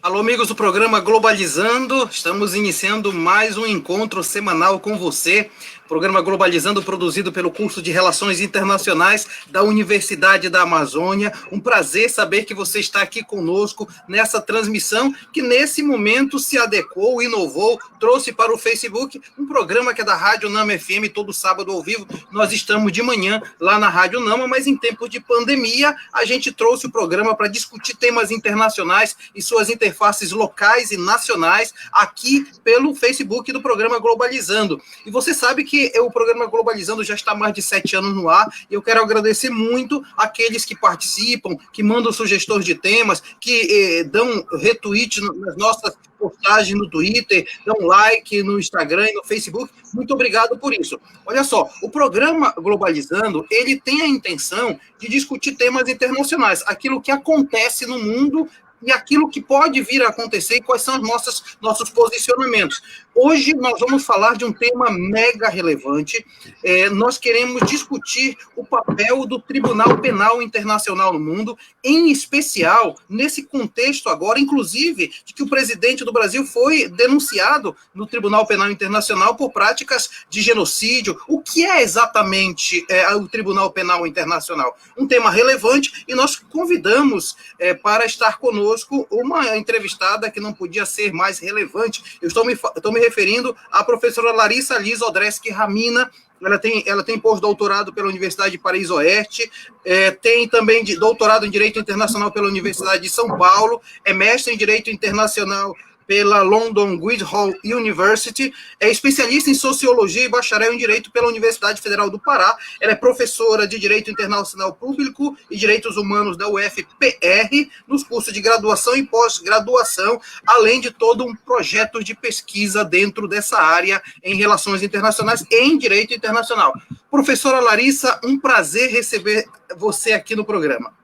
Alô, amigos do programa Globalizando, estamos iniciando mais um encontro semanal com você. Programa Globalizando, produzido pelo curso de Relações Internacionais da Universidade da Amazônia. Um prazer saber que você está aqui conosco nessa transmissão, que nesse momento se adequou, inovou, trouxe para o Facebook um programa que é da Rádio Nama FM, todo sábado ao vivo. Nós estamos de manhã lá na Rádio Nama, mas em tempos de pandemia, a gente trouxe o programa para discutir temas internacionais e suas interfaces locais e nacionais aqui pelo Facebook do programa Globalizando. E você sabe que o programa Globalizando já está há mais de 7 anos no ar, e eu quero agradecer muito aqueles que participam, que mandam sugestões de temas, que dão retweet nas nossas postagens no Twitter, dão like no Instagram e no Facebook. Muito obrigado por isso. Olha só, o programa Globalizando, ele tem a intenção de discutir temas internacionais, aquilo que acontece no mundo e aquilo que pode vir a acontecer e quais são os nossos posicionamentos. Hoje nós vamos falar de um tema mega relevante. Nós queremos discutir o papel do Tribunal Penal Internacional no mundo, em especial nesse contexto agora, inclusive, de que o presidente do Brasil foi denunciado no Tribunal Penal Internacional por práticas de genocídio. O que é exatamente o Tribunal Penal Internacional? Um tema relevante, e nós convidamos para estar conosco uma entrevistada que não podia ser mais relevante. Eu estou me referindo à professora Larissa Liz Odreski Ramina. Ela tem pós-doutorado pela Universidade de Paris Oeste, tem também doutorado em Direito Internacional pela Universidade de São Paulo, é mestre em Direito Internacional pela London Guildhall University, é especialista em Sociologia e bacharel em Direito pela Universidade Federal do Pará, ela é professora de Direito Internacional Público e Direitos Humanos da UFPR, nos cursos de graduação e pós-graduação, além de todo um projeto de pesquisa dentro dessa área em Relações Internacionais e em Direito Internacional. Professora Larissa, um prazer receber você aqui no programa.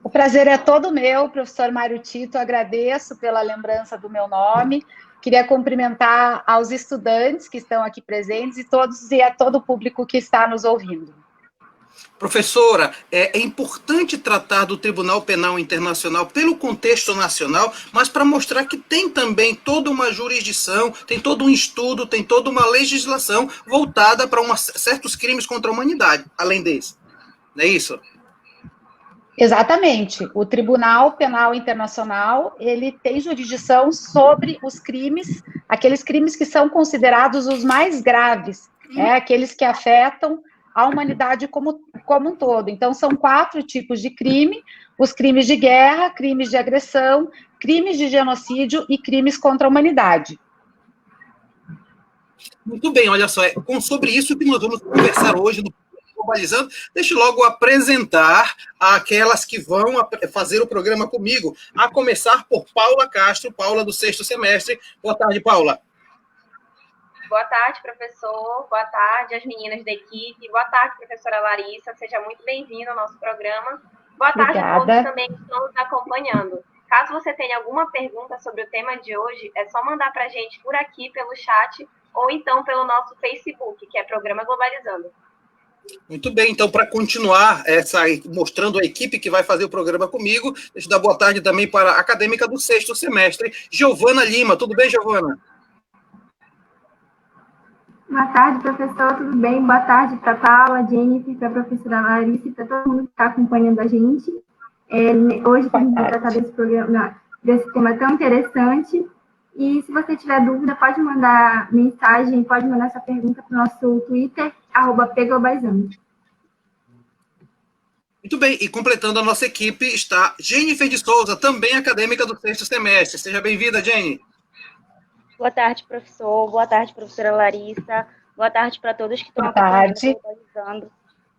O prazer é todo meu, professor Mário Tito, agradeço pela lembrança do meu nome, queria cumprimentar aos estudantes que estão aqui presentes e a todo o público que está nos ouvindo. Professora, é importante tratar do Tribunal Penal Internacional pelo contexto nacional, mas para mostrar que tem também toda uma jurisdição, tem todo um estudo, tem toda uma legislação voltada para certos crimes contra a humanidade, além desse. Não é isso? Exatamente. O Tribunal Penal Internacional, ele tem jurisdição sobre os crimes, aqueles crimes que são considerados os mais graves, aqueles que afetam a humanidade como um todo. Então, são 4 tipos de crime: os crimes de guerra, crimes de agressão, crimes de genocídio e crimes contra a humanidade. Muito bem, olha só, sobre isso que nós vamos conversar hoje no Globalizando. Deixa eu logo apresentar aquelas que vão fazer o programa comigo, a começar por Paula Castro, Paula do 6º semestre. Boa tarde, Paula. Boa tarde, professor. Boa tarde às meninas da equipe. Boa tarde, professora Larissa. Seja muito bem-vinda ao nosso programa. Boa tarde a todos também que estão nos acompanhando. Caso você tenha alguma pergunta sobre o tema de hoje, é só mandar para a gente por aqui, pelo chat, ou então pelo nosso Facebook, que é Programa Globalizando. Muito bem, então, para continuar mostrando a equipe que vai fazer o programa comigo, deixa eu dar boa tarde também para a acadêmica do 6º semestre, Giovana Lima. Tudo bem, Giovana? Boa tarde, professor, tudo bem? Boa tarde para a Paula, Jennifer, para a professora Larissa e para todo mundo que está acompanhando a gente. Hoje a gente vai tratar desse tema tão interessante. E se você tiver dúvida, pode mandar mensagem, pode mandar sua pergunta para o nosso Twitter, @pglobalizando. Muito bem, e completando a nossa equipe está Jennifer de Souza, também acadêmica do 6º semestre. Seja bem-vinda, Jenny. Boa tarde, professor. Boa tarde, professora Larissa. Boa tarde para todos que estão acompanhando.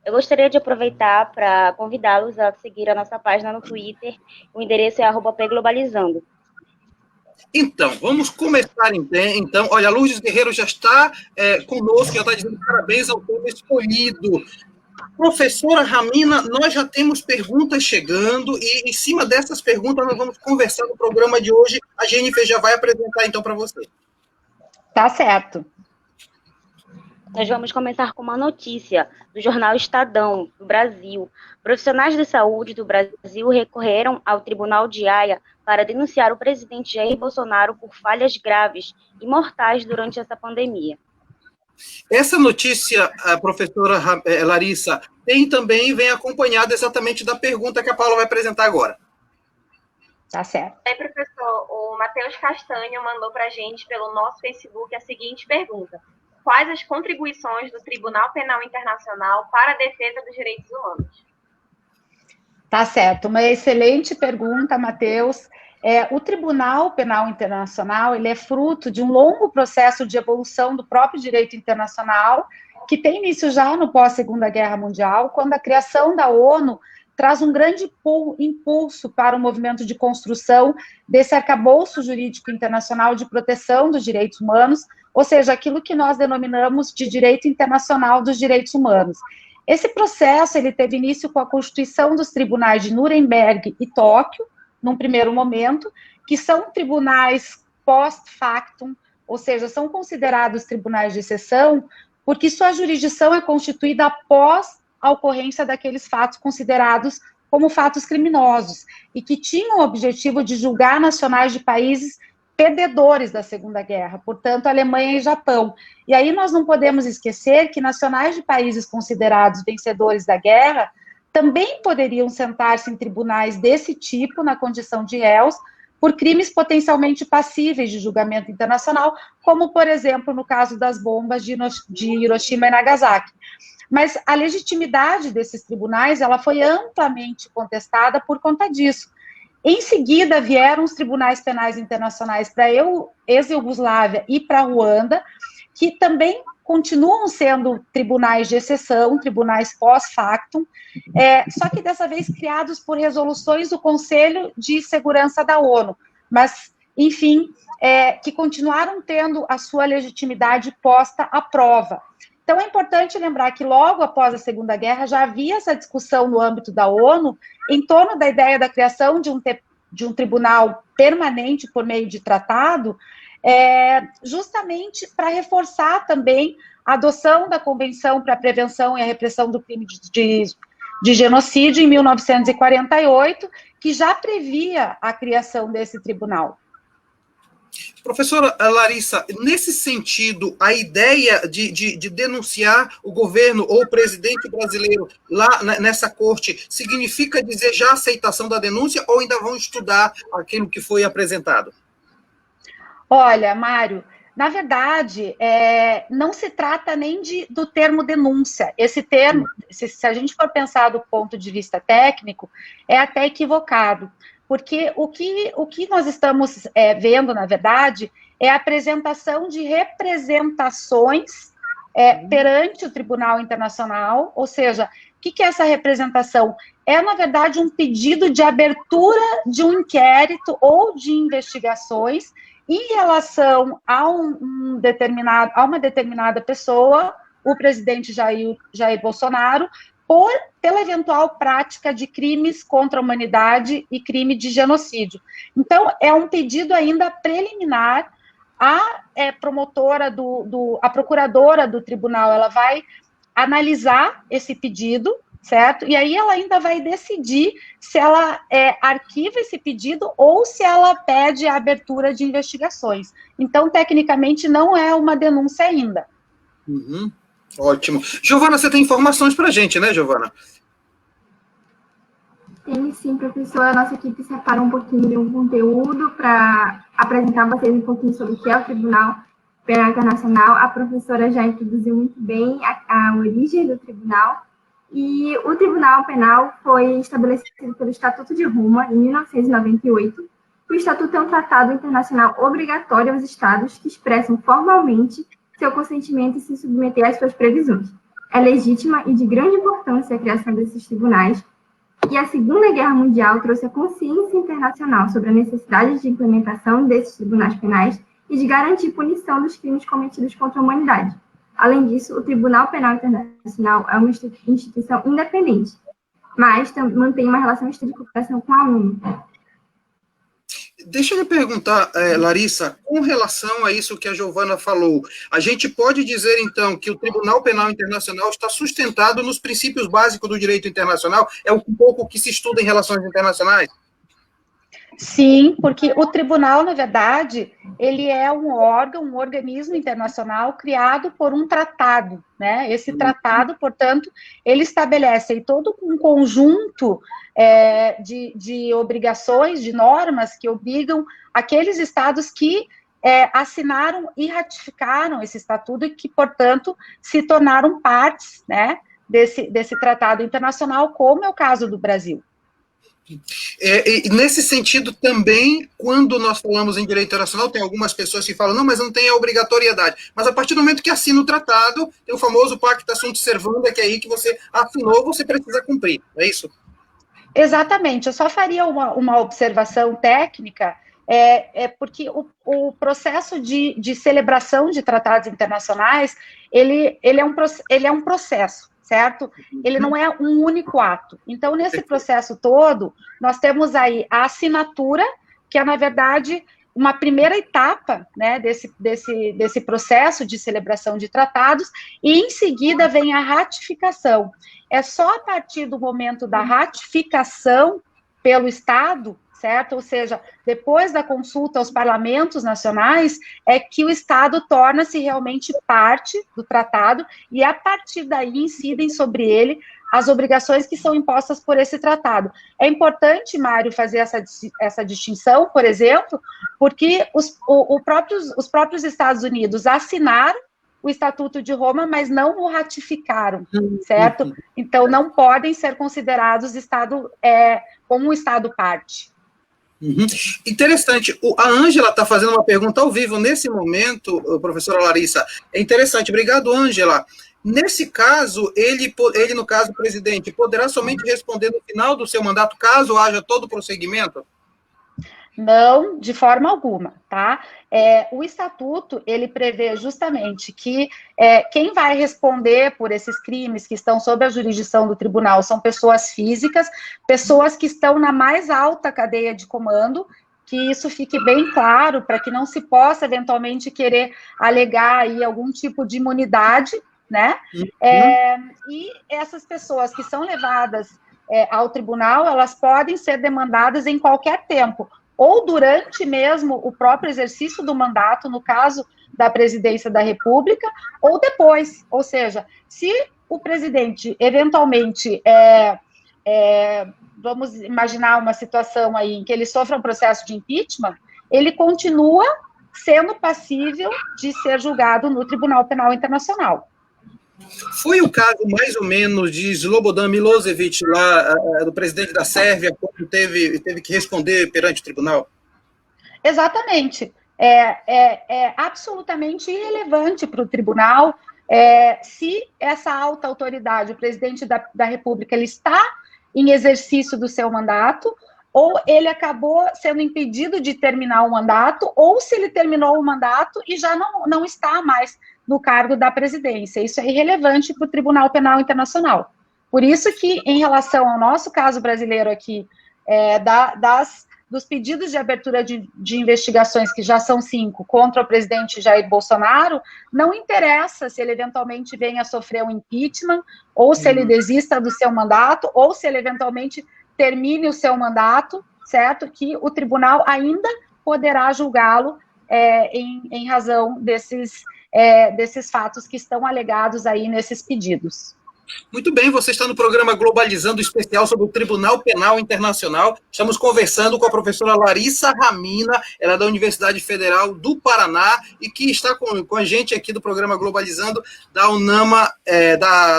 Eu gostaria de aproveitar para convidá-los a seguir a nossa página no Twitter. O endereço é @pglobalizando. Então, vamos começar então. Olha, a Lourdes Guerreiro já está conosco, já está dizendo parabéns ao tema escolhido. Professora Ramina, nós já temos perguntas chegando e em cima dessas perguntas nós vamos conversar no programa de hoje. A Jennifer já vai apresentar então para você. Tá certo. Nós vamos começar com uma notícia do jornal Estadão, do Brasil. Profissionais de saúde do Brasil recorreram ao Tribunal de Haia para denunciar o presidente Jair Bolsonaro por falhas graves e mortais durante essa pandemia. Essa notícia, a professora Larissa, vem acompanhada exatamente da pergunta que a Paula vai apresentar agora. Tá certo. Aí, professor, o Matheus Castanho mandou para a gente pelo nosso Facebook a seguinte pergunta: quais as contribuições do Tribunal Penal Internacional para a defesa dos direitos humanos? Tá certo, uma excelente pergunta, Matheus. O Tribunal Penal Internacional, ele é fruto de um longo processo de evolução do próprio direito internacional, que tem início já no pós-Segunda Guerra Mundial, quando a criação da ONU traz um grande impulso para o movimento de construção desse arcabouço jurídico internacional de proteção dos direitos humanos, ou seja, aquilo que nós denominamos de direito internacional dos direitos humanos. Esse processo ele teve início com a constituição dos tribunais de Nuremberg e Tóquio, num primeiro momento, que são tribunais post-factum, ou seja, são considerados tribunais de exceção, porque sua jurisdição é constituída após a ocorrência daqueles fatos considerados como fatos criminosos, e que tinham o objetivo de julgar nacionais de países perdedores da Segunda Guerra, portanto, Alemanha e Japão. E aí nós não podemos esquecer que nacionais de países considerados vencedores da guerra também poderiam sentar-se em tribunais desse tipo, na condição de réus, por crimes potencialmente passíveis de julgamento internacional, como, por exemplo, no caso das bombas de Hiroshima e Nagasaki. Mas a legitimidade desses tribunais, ela foi amplamente contestada por conta disso. Em seguida, vieram os tribunais penais internacionais para a ex-Iugoslávia e para a Ruanda, que também continuam sendo tribunais de exceção, tribunais pós-factum, só que dessa vez criados por resoluções do Conselho de Segurança da ONU, mas, enfim, que continuaram tendo a sua legitimidade posta à prova. Então, é importante lembrar que logo após a Segunda Guerra já havia essa discussão no âmbito da ONU em torno da ideia da criação de um tribunal permanente por meio de tratado, justamente para reforçar também a adoção da Convenção para a Prevenção e a Repressão do Crime de Genocídio em 1948, que já previa a criação desse tribunal. Professora Larissa, nesse sentido, a ideia de denunciar o governo ou o presidente brasileiro lá nessa corte significa dizer já a aceitação da denúncia ou ainda vão estudar aquilo que foi apresentado? Olha, Mário, na verdade, não se trata nem do termo denúncia. Esse termo, se a gente for pensar do ponto de vista técnico, é até equivocado. Porque o que nós estamos vendo, na verdade, é a apresentação de representações perante o Tribunal Internacional, ou seja, o que é essa representação? É, na verdade, um pedido de abertura de um inquérito ou de investigações em relação a uma determinada pessoa, o presidente Jair Bolsonaro, pela eventual prática de crimes contra a humanidade e crime de genocídio. Então, é um pedido ainda preliminar. A a procuradora do tribunal, ela vai analisar esse pedido, certo? E aí ela ainda vai decidir se ela arquiva esse pedido ou se ela pede a abertura de investigações. Então, tecnicamente, não é uma denúncia ainda. Uhum. Ótimo. Giovana, você tem informações para a gente, né, Giovana? Tem sim, professor. A nossa equipe separou um pouquinho de um conteúdo para apresentar a vocês um pouquinho sobre o que é o Tribunal Penal Internacional. A professora já introduziu muito bem a origem do tribunal. E o Tribunal Penal foi estabelecido pelo Estatuto de Roma, em 1998. O Estatuto é um tratado internacional obrigatório aos Estados que expressam formalmente seu consentimento e se submeter às suas previsões. É legítima e de grande importância a criação desses tribunais, e a Segunda Guerra Mundial trouxe a consciência internacional sobre a necessidade de implementação desses tribunais penais e de garantir punição dos crimes cometidos contra a humanidade. Além disso, o Tribunal Penal Internacional é uma instituição independente, mas mantém uma relação estreita de cooperação com a ONU. Deixa eu lhe perguntar, Larissa, com relação a isso que a Giovana falou, a gente pode dizer, então, que o Tribunal Penal Internacional está sustentado nos princípios básicos do direito internacional? É um pouco que se estuda em relações internacionais? Sim, porque o tribunal, na verdade, ele é um órgão, um organismo internacional criado por um tratado, né? Esse tratado, portanto, ele estabelece aí todo um conjunto de obrigações, de normas que obrigam aqueles estados que assinaram e ratificaram esse estatuto e que, portanto, se tornaram partes, né, desse tratado internacional, como é o caso do Brasil. E nesse sentido também, quando nós falamos em direito internacional, tem algumas pessoas que falam, não, mas não tem a obrigatoriedade. Mas a partir do momento que assina o tratado, tem o famoso pacta sunt servanda, que é aí que você assinou, você precisa cumprir, é isso? Exatamente, eu só faria uma observação técnica, porque o processo de celebração de tratados internacionais, ele é um processo, certo? Ele não é um único ato. Então, nesse processo todo, nós temos aí a assinatura, que é, na verdade, uma primeira etapa, né, desse processo de celebração de tratados, e em seguida vem a ratificação. É só a partir do momento da ratificação pelo Estado, certo? Ou seja, depois da consulta aos parlamentos nacionais, é que o Estado torna-se realmente parte do tratado, e a partir daí incidem sobre ele as obrigações que são impostas por esse tratado. É importante, Mário, fazer essa distinção, por exemplo, porque os próprios Estados Unidos assinaram o Estatuto de Roma, mas não o ratificaram, certo? Então, não podem ser considerados como um Estado parte. Interessante. A Ângela está fazendo uma pergunta ao vivo nesse momento, professora Larissa. É interessante. Obrigado, Ângela. Nesse caso, ele, no caso, presidente, poderá somente responder no final do seu mandato, caso haja todo o prosseguimento? Não, de forma alguma, tá? O estatuto, ele prevê justamente que quem vai responder por esses crimes que estão sob a jurisdição do tribunal são pessoas físicas, pessoas que estão na mais alta cadeia de comando, que isso fique bem claro, para que não se possa, eventualmente, querer alegar aí algum tipo de imunidade, né? E essas pessoas que são levadas ao tribunal, elas podem ser demandadas em qualquer tempo, ou durante mesmo o próprio exercício do mandato, no caso da presidência da República, ou depois. Ou seja, se o presidente, eventualmente, vamos imaginar uma situação aí em que ele sofra um processo de impeachment, ele continua sendo passível de ser julgado no Tribunal Penal Internacional. Foi o caso, mais ou menos, de Slobodan Milosevic, lá, do presidente da Sérvia, quando teve que responder perante o tribunal? Exatamente. É absolutamente irrelevante para o tribunal se essa alta autoridade, o presidente da República, ele está em exercício do seu mandato, ou ele acabou sendo impedido de terminar o mandato, ou se ele terminou o mandato e já não está mais no cargo da presidência. Isso é irrelevante para o Tribunal Penal Internacional. Por isso que, em relação ao nosso caso brasileiro aqui, dos pedidos de abertura de investigações, que já são 5, contra o presidente Jair Bolsonaro, não interessa se ele eventualmente venha a sofrer um impeachment, ou se ele desista do seu mandato, ou se ele eventualmente termine o seu mandato, certo? Que o tribunal ainda poderá julgá-lo em razão desses fatos que estão alegados aí nesses pedidos. Muito bem, você está no programa Globalizando especial sobre o Tribunal Penal Internacional. Estamos conversando com a professora Larissa Ramina, ela é da Universidade Federal do Paraná e que está com a gente aqui do programa Globalizando da UNAMA,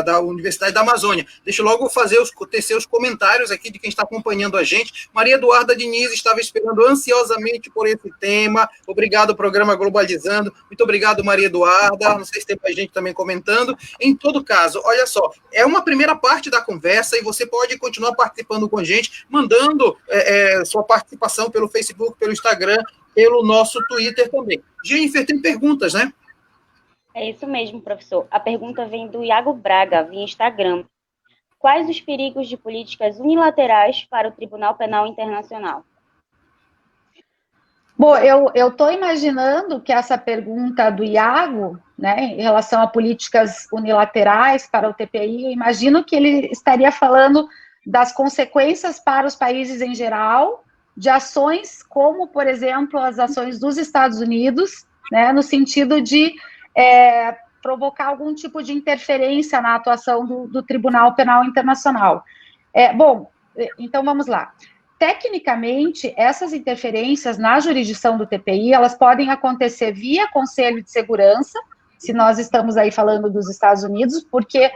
da Universidade da Amazônia. Deixa eu logo tecer os comentários aqui de quem está acompanhando a gente. Maria Eduarda Diniz estava esperando ansiosamente por esse tema. Obrigado, programa Globalizando. Muito obrigado, Maria Eduarda. Não sei se tem mais gente também comentando. Em todo caso, olha só, é uma primeira parte da conversa e você pode continuar participando com a gente, mandando sua participação pelo Facebook, pelo Instagram, pelo nosso Twitter também. Jennifer, tem perguntas, né? É isso mesmo, professor. A pergunta vem do Iago Braga, via Instagram. Quais os perigos de políticas unilaterais para o Tribunal Penal Internacional? Bom, eu estou imaginando que essa pergunta do Iago, né, em relação a políticas unilaterais para o TPI, eu imagino que ele estaria falando das consequências para os países em geral, de ações como, por exemplo, as ações dos Estados Unidos, né, no sentido de provocar algum tipo de interferência na atuação do Tribunal Penal Internacional. Bom, então vamos lá. Tecnicamente, essas interferências na jurisdição do TPI, elas podem acontecer via Conselho de Segurança, se nós estamos aí falando dos Estados Unidos, porque,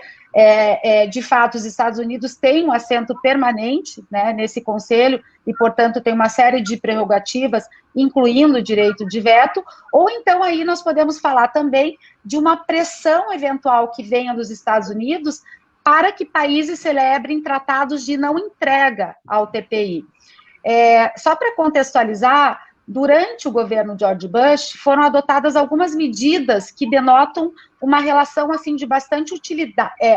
de fato, os Estados Unidos têm um assento permanente, né, nesse conselho, e, portanto, tem uma série de prerrogativas, incluindo o direito de veto, ou então aí nós podemos falar também de uma pressão eventual que venha dos Estados Unidos para que países celebrem tratados de não entrega ao TPI. Só para contextualizar, durante o governo George Bush, foram adotadas algumas medidas que denotam uma relação assim de bastante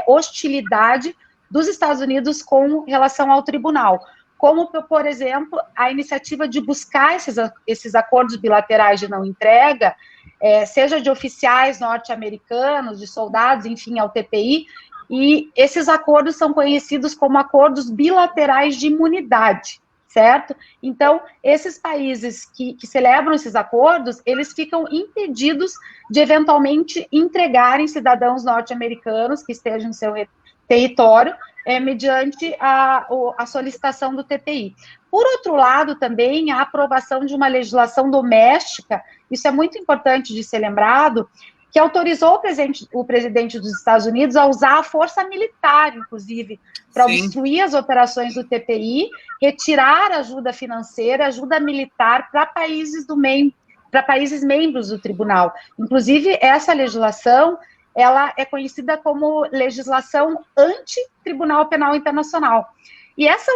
hostilidade dos Estados Unidos com relação ao tribunal, como, por exemplo, a iniciativa de buscar esses acordos bilaterais de não entrega, seja de oficiais norte-americanos, de soldados, enfim, ao TPI, e esses acordos são conhecidos como acordos bilaterais de imunidade, certo? Então, esses países que celebram esses acordos, eles ficam impedidos de eventualmente entregarem cidadãos norte-americanos que estejam em seu território, mediante a solicitação do TPI. Por outro lado, também, a aprovação de uma legislação doméstica, isso é muito importante de ser lembrado, que autorizou o presidente dos Estados Unidos a usar a força militar, inclusive, para obstruir as operações do TPI, retirar ajuda financeira, ajuda militar para países membros do tribunal. Inclusive, essa legislação, ela é conhecida como legislação anti-Tribunal Penal Internacional. E essa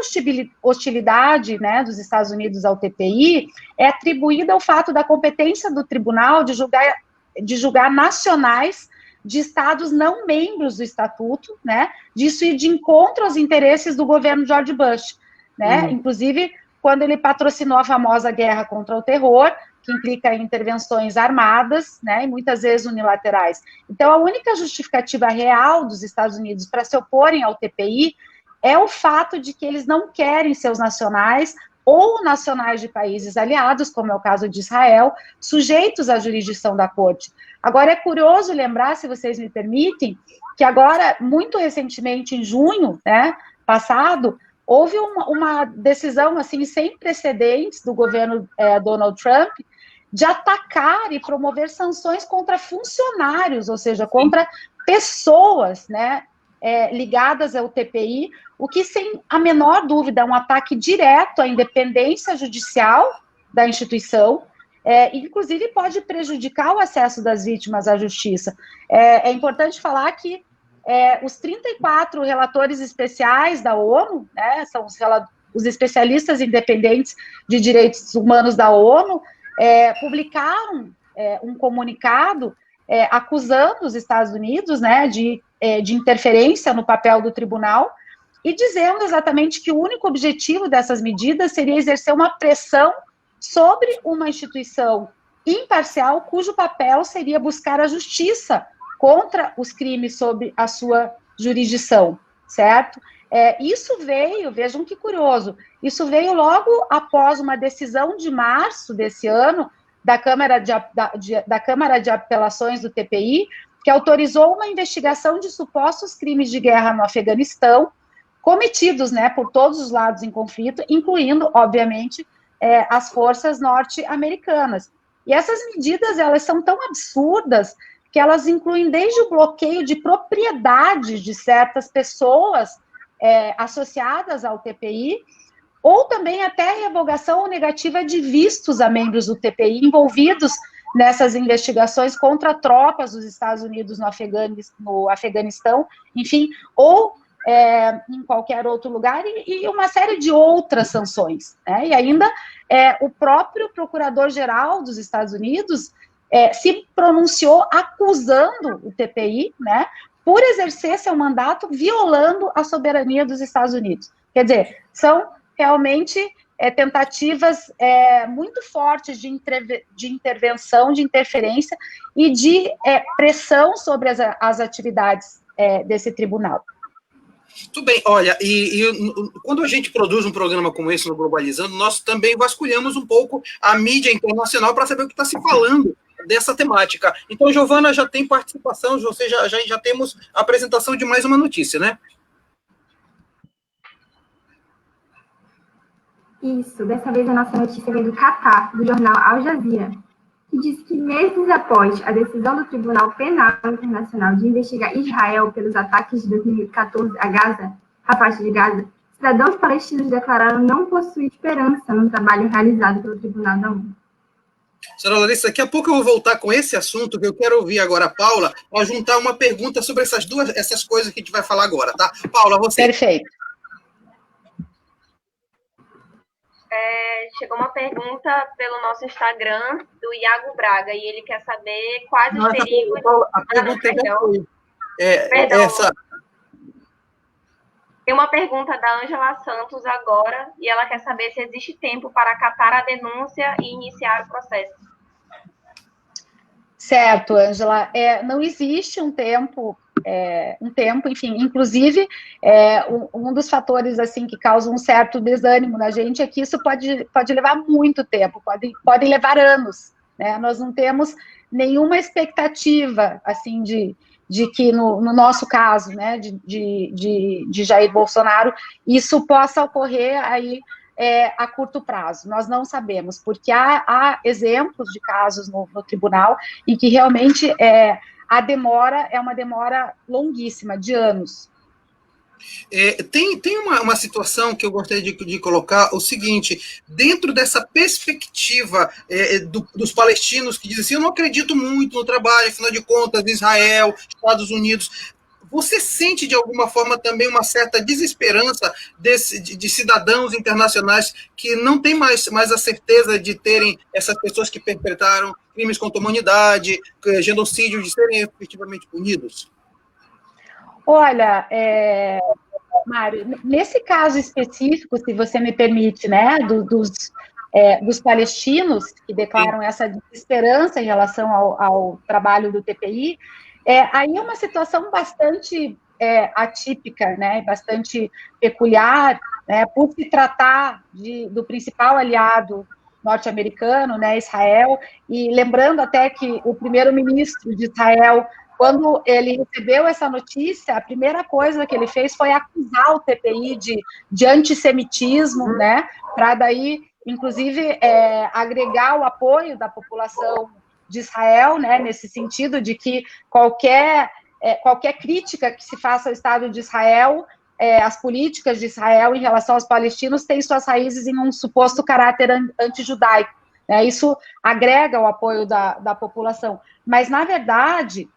hostilidade, né, dos Estados Unidos ao TPI é atribuída ao fato da competência do tribunal de julgar nacionais de estados não membros do estatuto, né, disso ir de encontro aos interesses do governo George Bush, né, inclusive quando ele patrocinou a famosa guerra contra o terror, que implica em intervenções armadas, né, e muitas vezes unilaterais. Então, a única justificativa real dos Estados Unidos para se oporem ao TPI é o fato de que eles não querem seus nacionais ou nacionais de países aliados, como é o caso de Israel, sujeitos à jurisdição da corte. Agora, é curioso lembrar, se vocês me permitem, que agora, muito recentemente, em junho, né, passado, houve uma decisão, assim, sem precedentes do governo Donald Trump, de atacar e promover sanções contra funcionários, ou seja, contra pessoas, né, ligadas ao TPI, o que, sem a menor dúvida, é um ataque direto à independência judicial da instituição, inclusive pode prejudicar o acesso das vítimas à justiça. É importante falar que os 34 relatores especiais da ONU, né, são os especialistas independentes de direitos humanos da ONU, publicaram um comunicado acusando os Estados Unidos, né, de interferência no papel do tribunal, e dizendo exatamente que o único objetivo dessas medidas seria exercer uma pressão sobre uma instituição imparcial, cujo papel seria buscar a justiça contra os crimes sob a sua jurisdição, certo? Isso veio, vejam que curioso, isso veio logo após uma decisão de março desse ano da Câmara de Apelações do TPI, que autorizou uma investigação de supostos crimes de guerra no Afeganistão, cometidos, né, por todos os lados em conflito, incluindo, obviamente, as forças norte-americanas. E essas medidas, elas são tão absurdas que elas incluem desde o bloqueio de propriedade de certas pessoas associadas ao TPI, ou também até a revogação ou negativa de vistos a membros do TPI envolvidos nessas investigações contra tropas dos Estados Unidos no Afeganistão, enfim, ou em qualquer outro lugar, e uma série de outras sanções, né? E ainda o próprio procurador-geral dos Estados Unidos se pronunciou acusando o TPI, né, por exercer seu mandato violando a soberania dos Estados Unidos. Quer dizer, são realmente tentativas muito fortes de intervenção, de interferência e de pressão sobre as atividades desse tribunal. Tudo bem, olha, quando a gente produz um programa como esse no Globalizando, nós também vasculhamos um pouco a mídia internacional para saber o que está se falando dessa temática. Então, Giovana, já tem participação, você já temos a apresentação de mais uma notícia, né? Isso, dessa vez a nossa notícia vem do Catar, do jornal Al Jazeera, que diz que meses após a decisão do Tribunal Penal Internacional de investigar Israel pelos ataques de 2014 a Gaza, a faixa de Gaza, cidadãos palestinos declararam não possuir esperança no trabalho realizado pelo Tribunal da ONU. Senhora Larissa, daqui a pouco eu vou voltar com esse assunto, que eu quero ouvir agora a Paula, para juntar uma pergunta sobre essas coisas que a gente vai falar agora, tá? Paula, você. Perfeito. Chegou uma pergunta pelo nosso Instagram, do Iago Braga, e ele quer saber quais os perigos... A pergunta perdão. essa... Tem uma pergunta da Ângela Santos agora, e ela quer saber se existe tempo para acatar a denúncia e iniciar o processo. Certo, Ângela. Não existe um tempo, enfim, inclusive, um dos fatores, assim, que causa um certo desânimo na gente é que isso pode levar muito tempo, pode levar anos, né? Nós não temos nenhuma expectativa, assim, de que, no nosso caso, né, de Jair Bolsonaro, isso possa ocorrer aí a curto prazo. Nós não sabemos, porque há exemplos de casos no tribunal em que realmente a demora é uma demora longuíssima, de anos. Tem uma situação que eu gostaria de colocar, o seguinte: dentro dessa perspectiva dos palestinos que dizem assim, eu não acredito muito no trabalho, afinal de contas, Israel, Estados Unidos, você sente de alguma forma também uma certa desesperança de cidadãos internacionais que não têm mais a certeza de terem essas pessoas que perpetraram crimes contra a humanidade, genocídio, de serem efetivamente punidos? Olha, Mário, nesse caso específico, se você me permite, né, dos palestinos que declaram essa desesperança em relação ao trabalho do TPI, aí é uma situação bastante atípica, né, bastante peculiar, né, por se tratar do principal aliado norte-americano, né, Israel, e lembrando até que o primeiro-ministro de Israel, quando ele recebeu essa notícia, a primeira coisa que ele fez foi acusar o TPI de antissemitismo, né, para daí, inclusive, agregar o apoio da população de Israel, né, nesse sentido de que qualquer crítica que se faça ao Estado de Israel, as políticas de Israel em relação aos palestinos têm suas raízes em um suposto caráter antijudaico. Né, isso agrega o apoio da população. Mas, na verdade,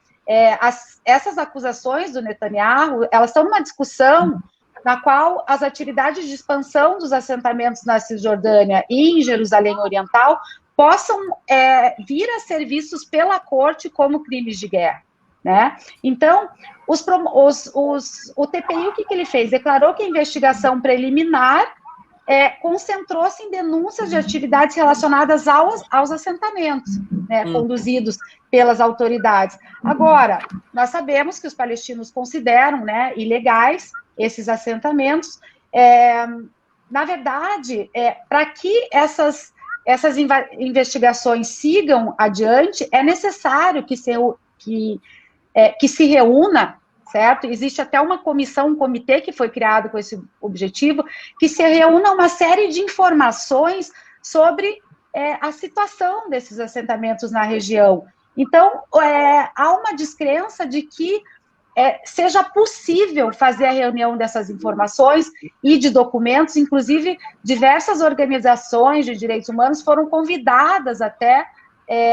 essas acusações do Netanyahu, elas estão numa discussão na qual as atividades de expansão dos assentamentos na Cisjordânia e em Jerusalém Oriental possam vir a ser vistos pela corte como crimes de guerra, né? Então, o TPI, o que ele fez? Declarou que a investigação preliminar concentrou-se em denúncias de atividades relacionadas aos assentamentos, né, conduzidos pelas autoridades. Agora, nós sabemos que os palestinos consideram, né, ilegais esses assentamentos. Na verdade, para que essas investigações sigam adiante, é necessário que se reúna, certo? Existe até uma comissão, um comitê que foi criado com esse objetivo, que se reúna uma série de informações sobre a situação desses assentamentos na região. Então, há uma descrença de que seja possível fazer a reunião dessas informações e de documentos, inclusive diversas organizações de direitos humanos foram convidadas até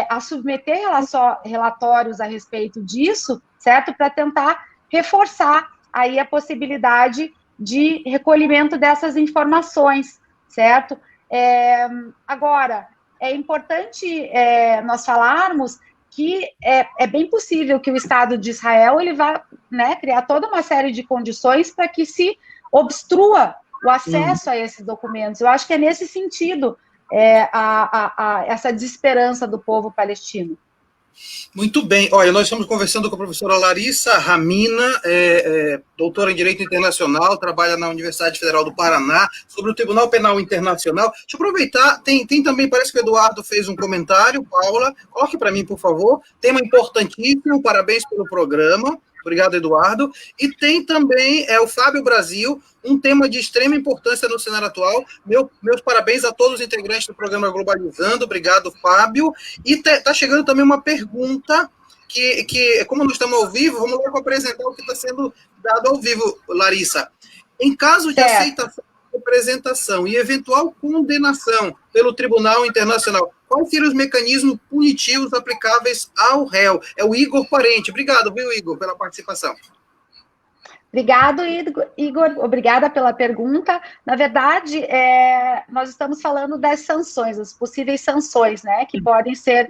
a submeter relatórios a respeito disso, certo? Para tentar reforçar aí a possibilidade de recolhimento dessas informações, certo? Agora, é importante nós falarmos que é bem possível que o Estado de Israel ele vá, né, criar toda uma série de condições para que se obstrua o acesso a esses documentos. Eu acho que é nesse sentido essa desesperança do povo palestino. Muito bem. Olha, nós estamos conversando com a professora Larissa Ramina, doutora em Direito Internacional, trabalha na Universidade Federal do Paraná, sobre o Tribunal Penal Internacional. Deixa eu aproveitar, tem também, parece que o Eduardo fez um comentário, Paula, coloque para mim, por favor. Tema importantíssimo, parabéns pelo programa. Obrigado, Eduardo. E tem também o Fábio Brasil, um tema de extrema importância no cenário atual. Meus parabéns a todos os integrantes do programa Globalizando. Obrigado, Fábio. E está chegando também uma pergunta que, como nós estamos ao vivo, vamos logo apresentar o que está sendo dado ao vivo, Larissa. Em caso de aceitação de representação e eventual condenação pelo Tribunal Internacional, quais seriam os mecanismos punitivos aplicáveis ao réu? É o Igor Parente. Obrigado, viu, Igor, pela participação. Obrigado, Igor. Obrigada pela pergunta. Na verdade, nós estamos falando das sanções, as possíveis sanções, né, que podem ser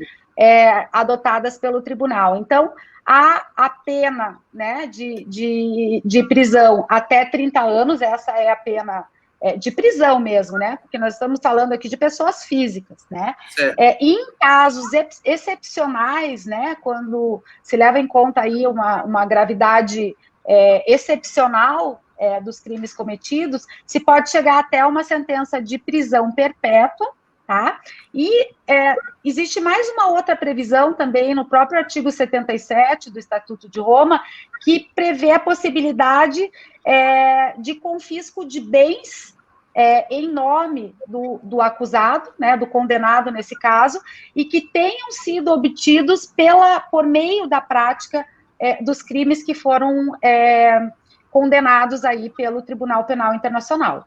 adotadas pelo tribunal. Então, há a pena, né, de prisão até 30 anos, essa é a pena de prisão mesmo, né? Porque nós estamos falando aqui de pessoas físicas, né? Em casos excepcionais, né? Quando se leva em conta aí uma gravidade excepcional dos crimes cometidos, se pode chegar até uma sentença de prisão perpétua, tá? E existe mais uma outra previsão também no próprio artigo 77 do Estatuto de Roma, que prevê a possibilidade de confisco de bens em nome do acusado, né, do condenado nesse caso, e que tenham sido obtidos por meio da prática dos crimes que foram condenados aí pelo Tribunal Penal Internacional.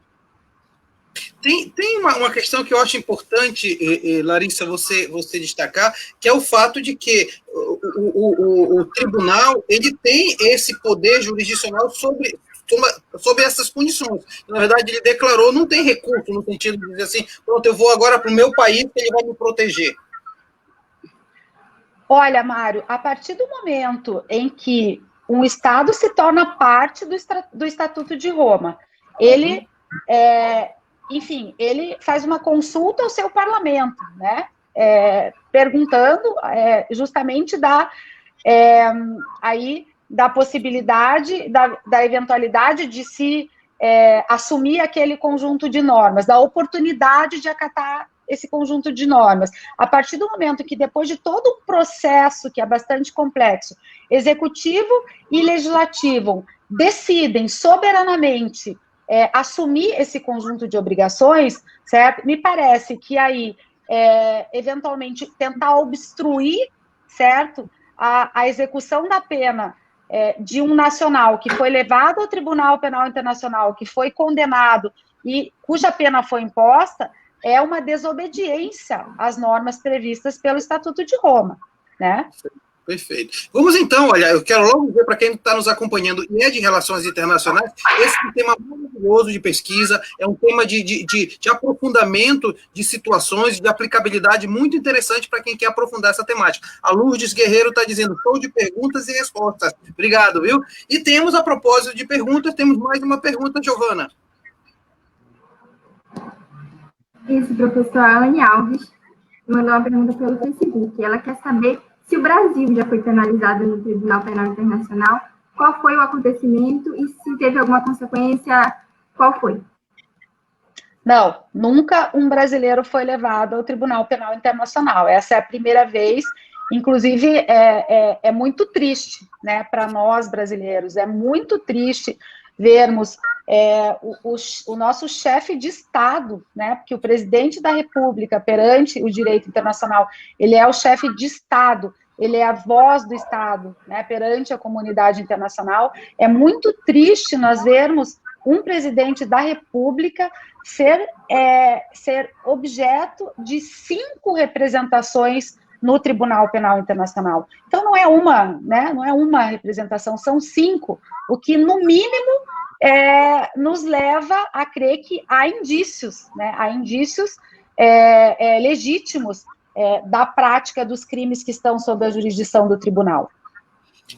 Tem uma questão que eu acho importante, Larissa, você destacar, que é o fato de que o tribunal ele tem esse poder jurisdicional sobre essas punições. Na verdade, ele declarou, não tem recurso no sentido de dizer assim, pronto, eu vou agora para o meu país que ele vai me proteger. Olha, Mário, a partir do momento em que um Estado se torna parte do Estatuto de Roma, ele, enfim, ele faz uma consulta ao seu parlamento, né? Perguntando justamente da possibilidade, da eventualidade de se assumir aquele conjunto de normas, da oportunidade de acatar esse conjunto de normas. A partir do momento que, depois de todo um processo que é bastante complexo, executivo e legislativo decidem soberanamente assumir esse conjunto de obrigações, certo? Me parece que aí, eventualmente, tentar obstruir, certo, a execução da pena de um nacional que foi levado ao Tribunal Penal Internacional, que foi condenado e cuja pena foi imposta, é uma desobediência às normas previstas pelo Estatuto de Roma, né? Perfeito. Vamos então, olha, eu quero logo dizer para quem está nos acompanhando e de relações internacionais, esse é um tema maravilhoso de pesquisa, é um tema de aprofundamento de situações, de aplicabilidade muito interessante para quem quer aprofundar essa temática. A Lourdes Guerreiro está dizendo, show de perguntas e respostas. Obrigado, viu? E temos, a propósito de perguntas, temos mais uma pergunta, Giovana. Isso, professora Anne Alves mandou uma pergunta pelo Facebook. Ela quer saber se o Brasil já foi penalizado no Tribunal Penal Internacional, qual foi o acontecimento e se teve alguma consequência, qual foi? Não, nunca um brasileiro foi levado ao Tribunal Penal Internacional. Essa é a primeira vez. Inclusive, é muito triste, né, para nós brasileiros, é muito triste vermos o nosso chefe de Estado, né, porque o presidente da República, perante o direito internacional, ele é o chefe de Estado, ele é a voz do Estado, né, perante a comunidade internacional. É muito triste nós vermos um presidente da República ser objeto de 5 representações no Tribunal Penal Internacional. Então, não é uma representação, são 5, o que, no mínimo, nos leva a crer que há indícios, né? Há indícios legítimos da prática dos crimes que estão sob a jurisdição do tribunal.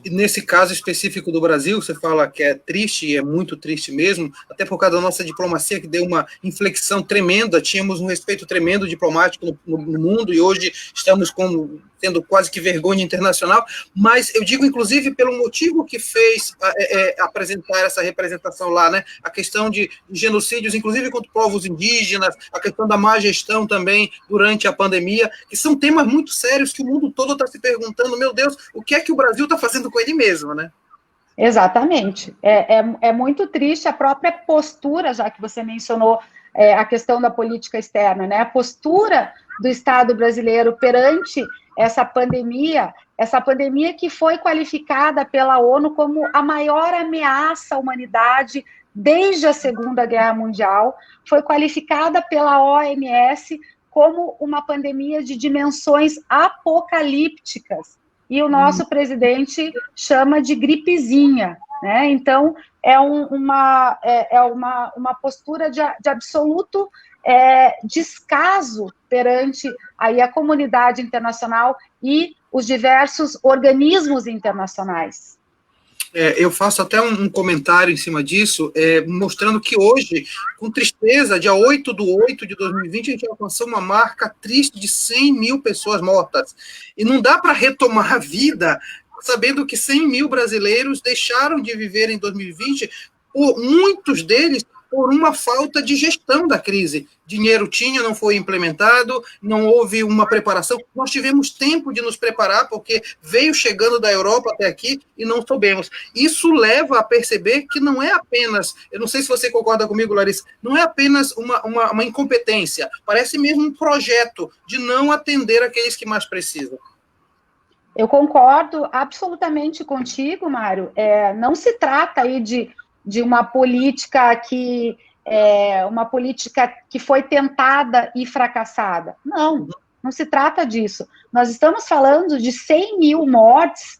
E nesse caso específico do Brasil, você fala que é triste, e é muito triste mesmo, até por causa da nossa diplomacia, que deu uma inflexão tremenda, tínhamos um respeito tremendo diplomático no mundo, e hoje estamos tendo quase que vergonha internacional, mas eu digo, inclusive, pelo motivo que fez apresentar essa representação lá, né? A questão de genocídios, inclusive contra povos indígenas, a questão da má gestão também durante a pandemia, que são temas muito sérios que o mundo todo está se perguntando, meu Deus, o que é que o Brasil está fazendo com ele mesmo, né? Exatamente. É muito triste a própria postura, já que você mencionou a questão da política externa, né? A postura do Estado brasileiro perante essa pandemia que foi qualificada pela ONU como a maior ameaça à humanidade desde a Segunda Guerra Mundial, foi qualificada pela OMS como uma pandemia de dimensões apocalípticas, e o nosso presidente chama de gripezinha, né? Então, é uma postura de absoluto descaso perante aí a comunidade internacional e os diversos organismos internacionais. Eu faço até um comentário em cima disso, mostrando que hoje, com tristeza, dia 8/8 de 2020, a gente alcançou uma marca triste de 100 mil pessoas mortas. E não dá para retomar a vida sabendo que 100 mil brasileiros deixaram de viver em 2020, muitos deles por uma falta de gestão da crise. Dinheiro tinha, não foi implementado, não houve uma preparação. Nós tivemos tempo de nos preparar, porque veio chegando da Europa até aqui e não soubemos. Isso leva a perceber que não é apenas, eu não sei se você concorda comigo, Larissa, não é apenas uma incompetência, parece mesmo um projeto de não atender aqueles que mais precisam. Eu concordo absolutamente contigo, Mário. Não se trata aí de uma política que foi tentada e fracassada. Não se trata disso. Nós estamos falando de 100 mil mortes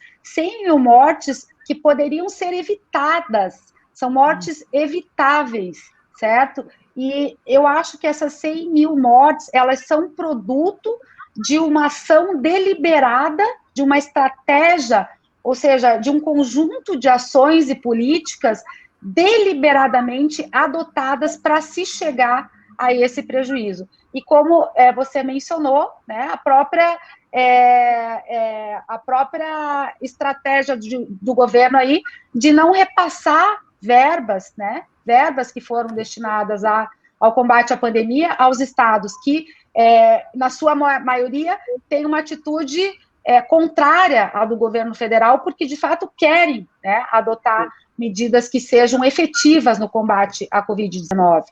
que poderiam ser evitadas, são mortes evitáveis, certo? E eu acho que essas 100 mil mortes, elas são produto de uma ação deliberada, de uma estratégia, ou seja, de um conjunto de ações e políticas deliberadamente adotadas para se chegar a esse prejuízo. E como você mencionou, né, a própria estratégia do governo aí de não repassar verbas, né, verbas que foram destinadas ao combate à pandemia aos estados que, na sua maioria, têm uma atitude contrária à do governo federal, porque, de fato, querem, né, adotar medidas que sejam efetivas no combate à Covid-19.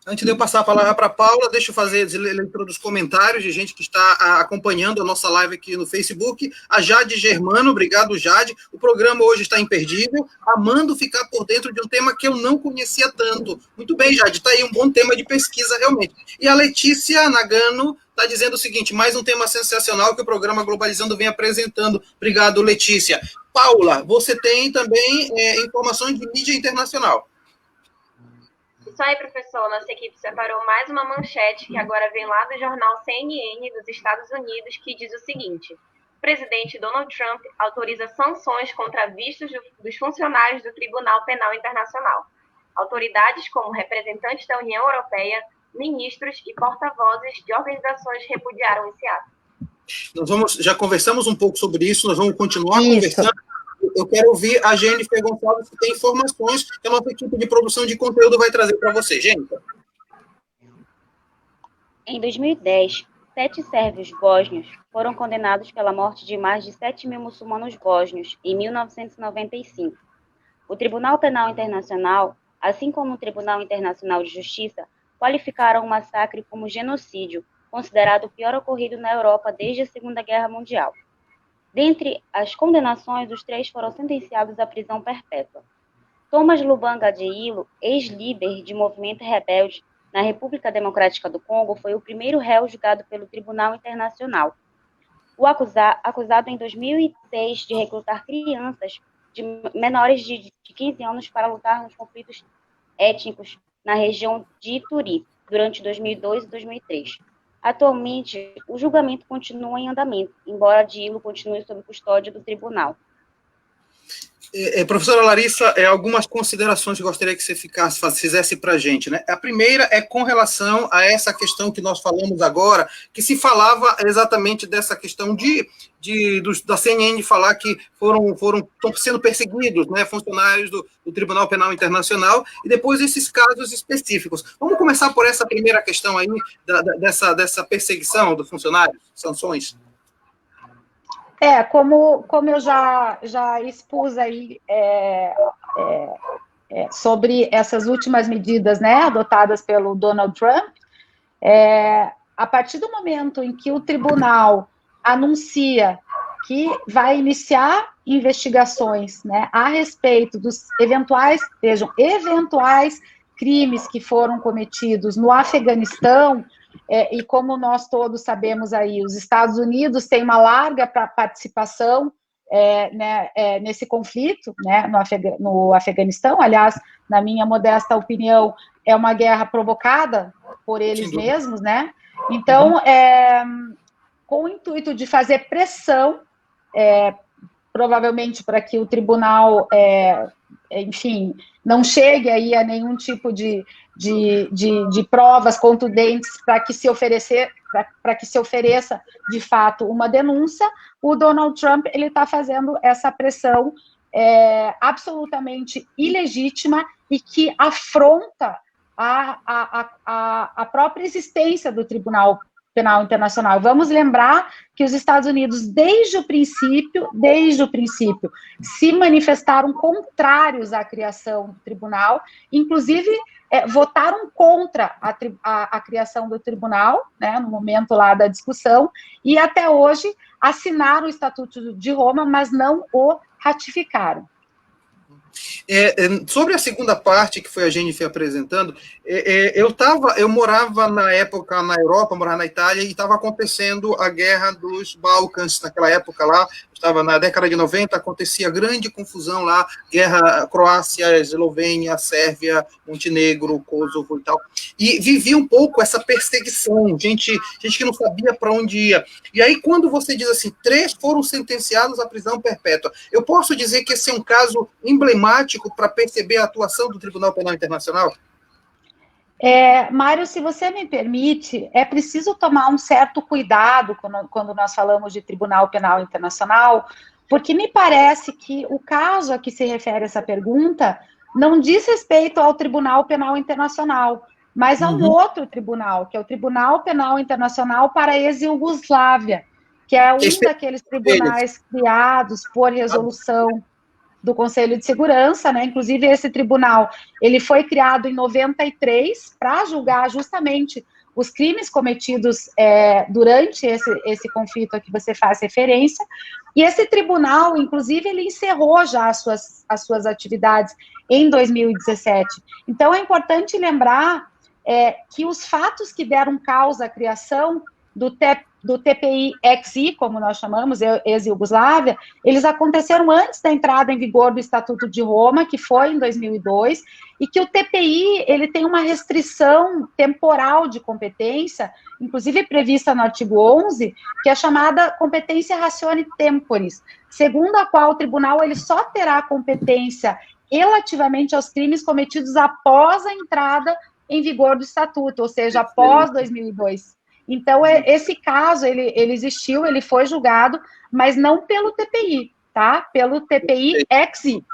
Antes de eu passar a palavra para a Paula, deixa eu fazer a leitura dos comentários de gente que está acompanhando a nossa live aqui no Facebook. A Jade Germano, obrigado, Jade. O programa hoje está imperdível, amando ficar por dentro de um tema que eu não conhecia tanto. Muito bem, Jade, está aí um bom tema de pesquisa, realmente. E a Letícia Nagano está dizendo o seguinte, mais um tema sensacional que o programa Globalizando vem apresentando. Obrigado, Letícia. Paula, você tem também informações de mídia internacional. Isso aí, professor. Nossa equipe separou mais uma manchete que agora vem lá do jornal CNN dos Estados Unidos, que diz o seguinte: o presidente Donald Trump autoriza sanções contra vistos dos funcionários do Tribunal Penal Internacional. Autoridades como representantes da União Europeia, ministros e porta-vozes de organizações repudiaram esse ato. Já conversamos um pouco sobre isso, nós vamos continuar conversando. Eu quero ouvir a Jennifer Gonçalves, que tem informações que a nossa equipe de produção de conteúdo vai trazer para você. Jennifer. Em 2010, 7 sérvios bósnios foram condenados pela morte de mais de 7 mil muçulmanos bósnios em 1995. O Tribunal Penal Internacional, assim como o Tribunal Internacional de Justiça, qualificaram o massacre como genocídio, considerado o pior ocorrido na Europa desde a Segunda Guerra Mundial. Dentre as condenações, os 3 foram sentenciados à prisão perpétua. Thomas Lubanga Diallo, ex-líder de movimento rebelde na República Democrática do Congo, foi o primeiro réu julgado pelo Tribunal Internacional. O acusado em 2006 de recrutar crianças de menores de 15 anos para lutar nos conflitos étnicos na região de Ituri, durante 2002 e 2003. Atualmente, o julgamento continua em andamento, embora Diallo continue sob custódia do tribunal. Professora Larissa, algumas considerações que eu gostaria que você fizesse para a gente, né? A primeira é com relação a essa questão que nós falamos agora, que se falava exatamente dessa questão da CNN falar que estão sendo perseguidos, né, funcionários do Tribunal Penal Internacional, e depois esses casos específicos. Vamos começar por essa primeira questão aí, dessa perseguição dos funcionários, sanções. Como eu já expus aí sobre essas últimas medidas, né, adotadas pelo Donald Trump, a partir do momento em que o tribunal anuncia que vai iniciar investigações, né, a respeito dos eventuais crimes que foram cometidos no Afeganistão, e como nós todos sabemos aí, os Estados Unidos têm uma larga participação nesse conflito, né, no Afeganistão. Aliás, na minha modesta opinião, é uma guerra provocada por eles mesmos, né? Então, com o intuito de fazer pressão, provavelmente para que o tribunal, enfim, não chegue aí a nenhum tipo de provas contundentes para que se ofereça de fato uma denúncia, o Donald Trump ele está fazendo essa pressão absolutamente ilegítima e que afronta a própria existência do Tribunal Penal Internacional. Vamos lembrar que os Estados Unidos, desde o princípio, se manifestaram contrários à criação do tribunal, inclusive votaram contra a criação do tribunal, né, no momento lá da discussão, e até hoje assinaram o Estatuto de Roma, mas não o ratificaram. Sobre a segunda parte, que foi a Jennifer apresentando, eu morava na época na Europa, morava na Itália, e estava acontecendo a guerra dos Balcãs, naquela época lá, estava na década de 90, acontecia grande confusão lá, guerra Croácia, Eslovênia, Sérvia, Montenegro, Kosovo e tal, e vivia um pouco essa perseguição, gente que não sabia para onde ia. E aí, quando você diz assim, 3 foram sentenciados à prisão perpétua, eu posso dizer que esse é um caso emblemático para perceber a atuação do Tribunal Penal Internacional? Mário, se você me permite, é preciso tomar um certo cuidado quando nós falamos de Tribunal Penal Internacional, porque me parece que o caso a que se refere essa pergunta não diz respeito ao Tribunal Penal Internacional, mas a um outro tribunal, que é o Tribunal Penal Internacional para a ex-Iugoslávia, que é um daqueles tribunais criados por resolução do Conselho de Segurança, né? Inclusive esse tribunal, ele foi criado em 93 para julgar justamente os crimes cometidos durante esse conflito a que você faz referência, e esse tribunal, inclusive, ele encerrou já as suas atividades em 2017. Então, é importante lembrar que os fatos que deram causa à criação do TPI-XI, como nós chamamos, ex-Iugoslávia, eles aconteceram antes da entrada em vigor do Estatuto de Roma, que foi em 2002, e que o TPI, ele tem uma restrição temporal de competência, inclusive prevista no artigo 11, que é chamada competência ratione temporis, segundo a qual o tribunal ele só terá competência relativamente aos crimes cometidos após a entrada em vigor do Estatuto, ou seja, após 2002. Então, esse caso, ele existiu, ele foi julgado, mas não pelo TPI, tá? Pelo TPI-XI.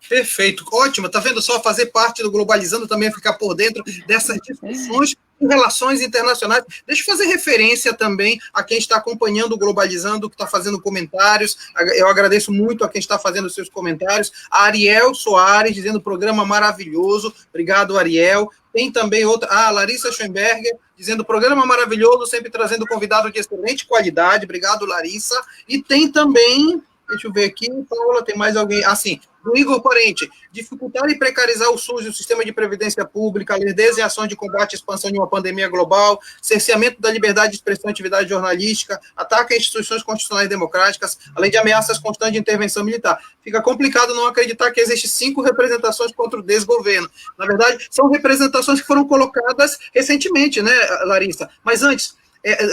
Perfeito, ótimo, tá vendo só, fazer parte do Globalizando também, ficar por dentro dessas discussões em relações internacionais. Deixa eu fazer referência também a quem está acompanhando o Globalizando, que está fazendo comentários. Eu agradeço muito a quem está fazendo seus comentários. A Ariel Soares, dizendo programa maravilhoso. Obrigado, Ariel. Tem também outra, a Larissa Schoenberger, dizendo programa maravilhoso, sempre trazendo convidado de excelente qualidade. Obrigado, Larissa. E tem também, deixa eu ver aqui, Paula, tem mais alguém? Sim, do Igor Parente, dificultar e precarizar o SUS e o sistema de previdência pública, lerdeza e ações de combate à expansão de uma pandemia global, cerceamento da liberdade de expressão e atividade jornalística, ataque a instituições constitucionais democráticas, além de ameaças constantes de intervenção militar. Fica complicado não acreditar que existem 5 representações contra o desgoverno. Na verdade, são representações que foram colocadas recentemente, né, Larissa? Mas antes,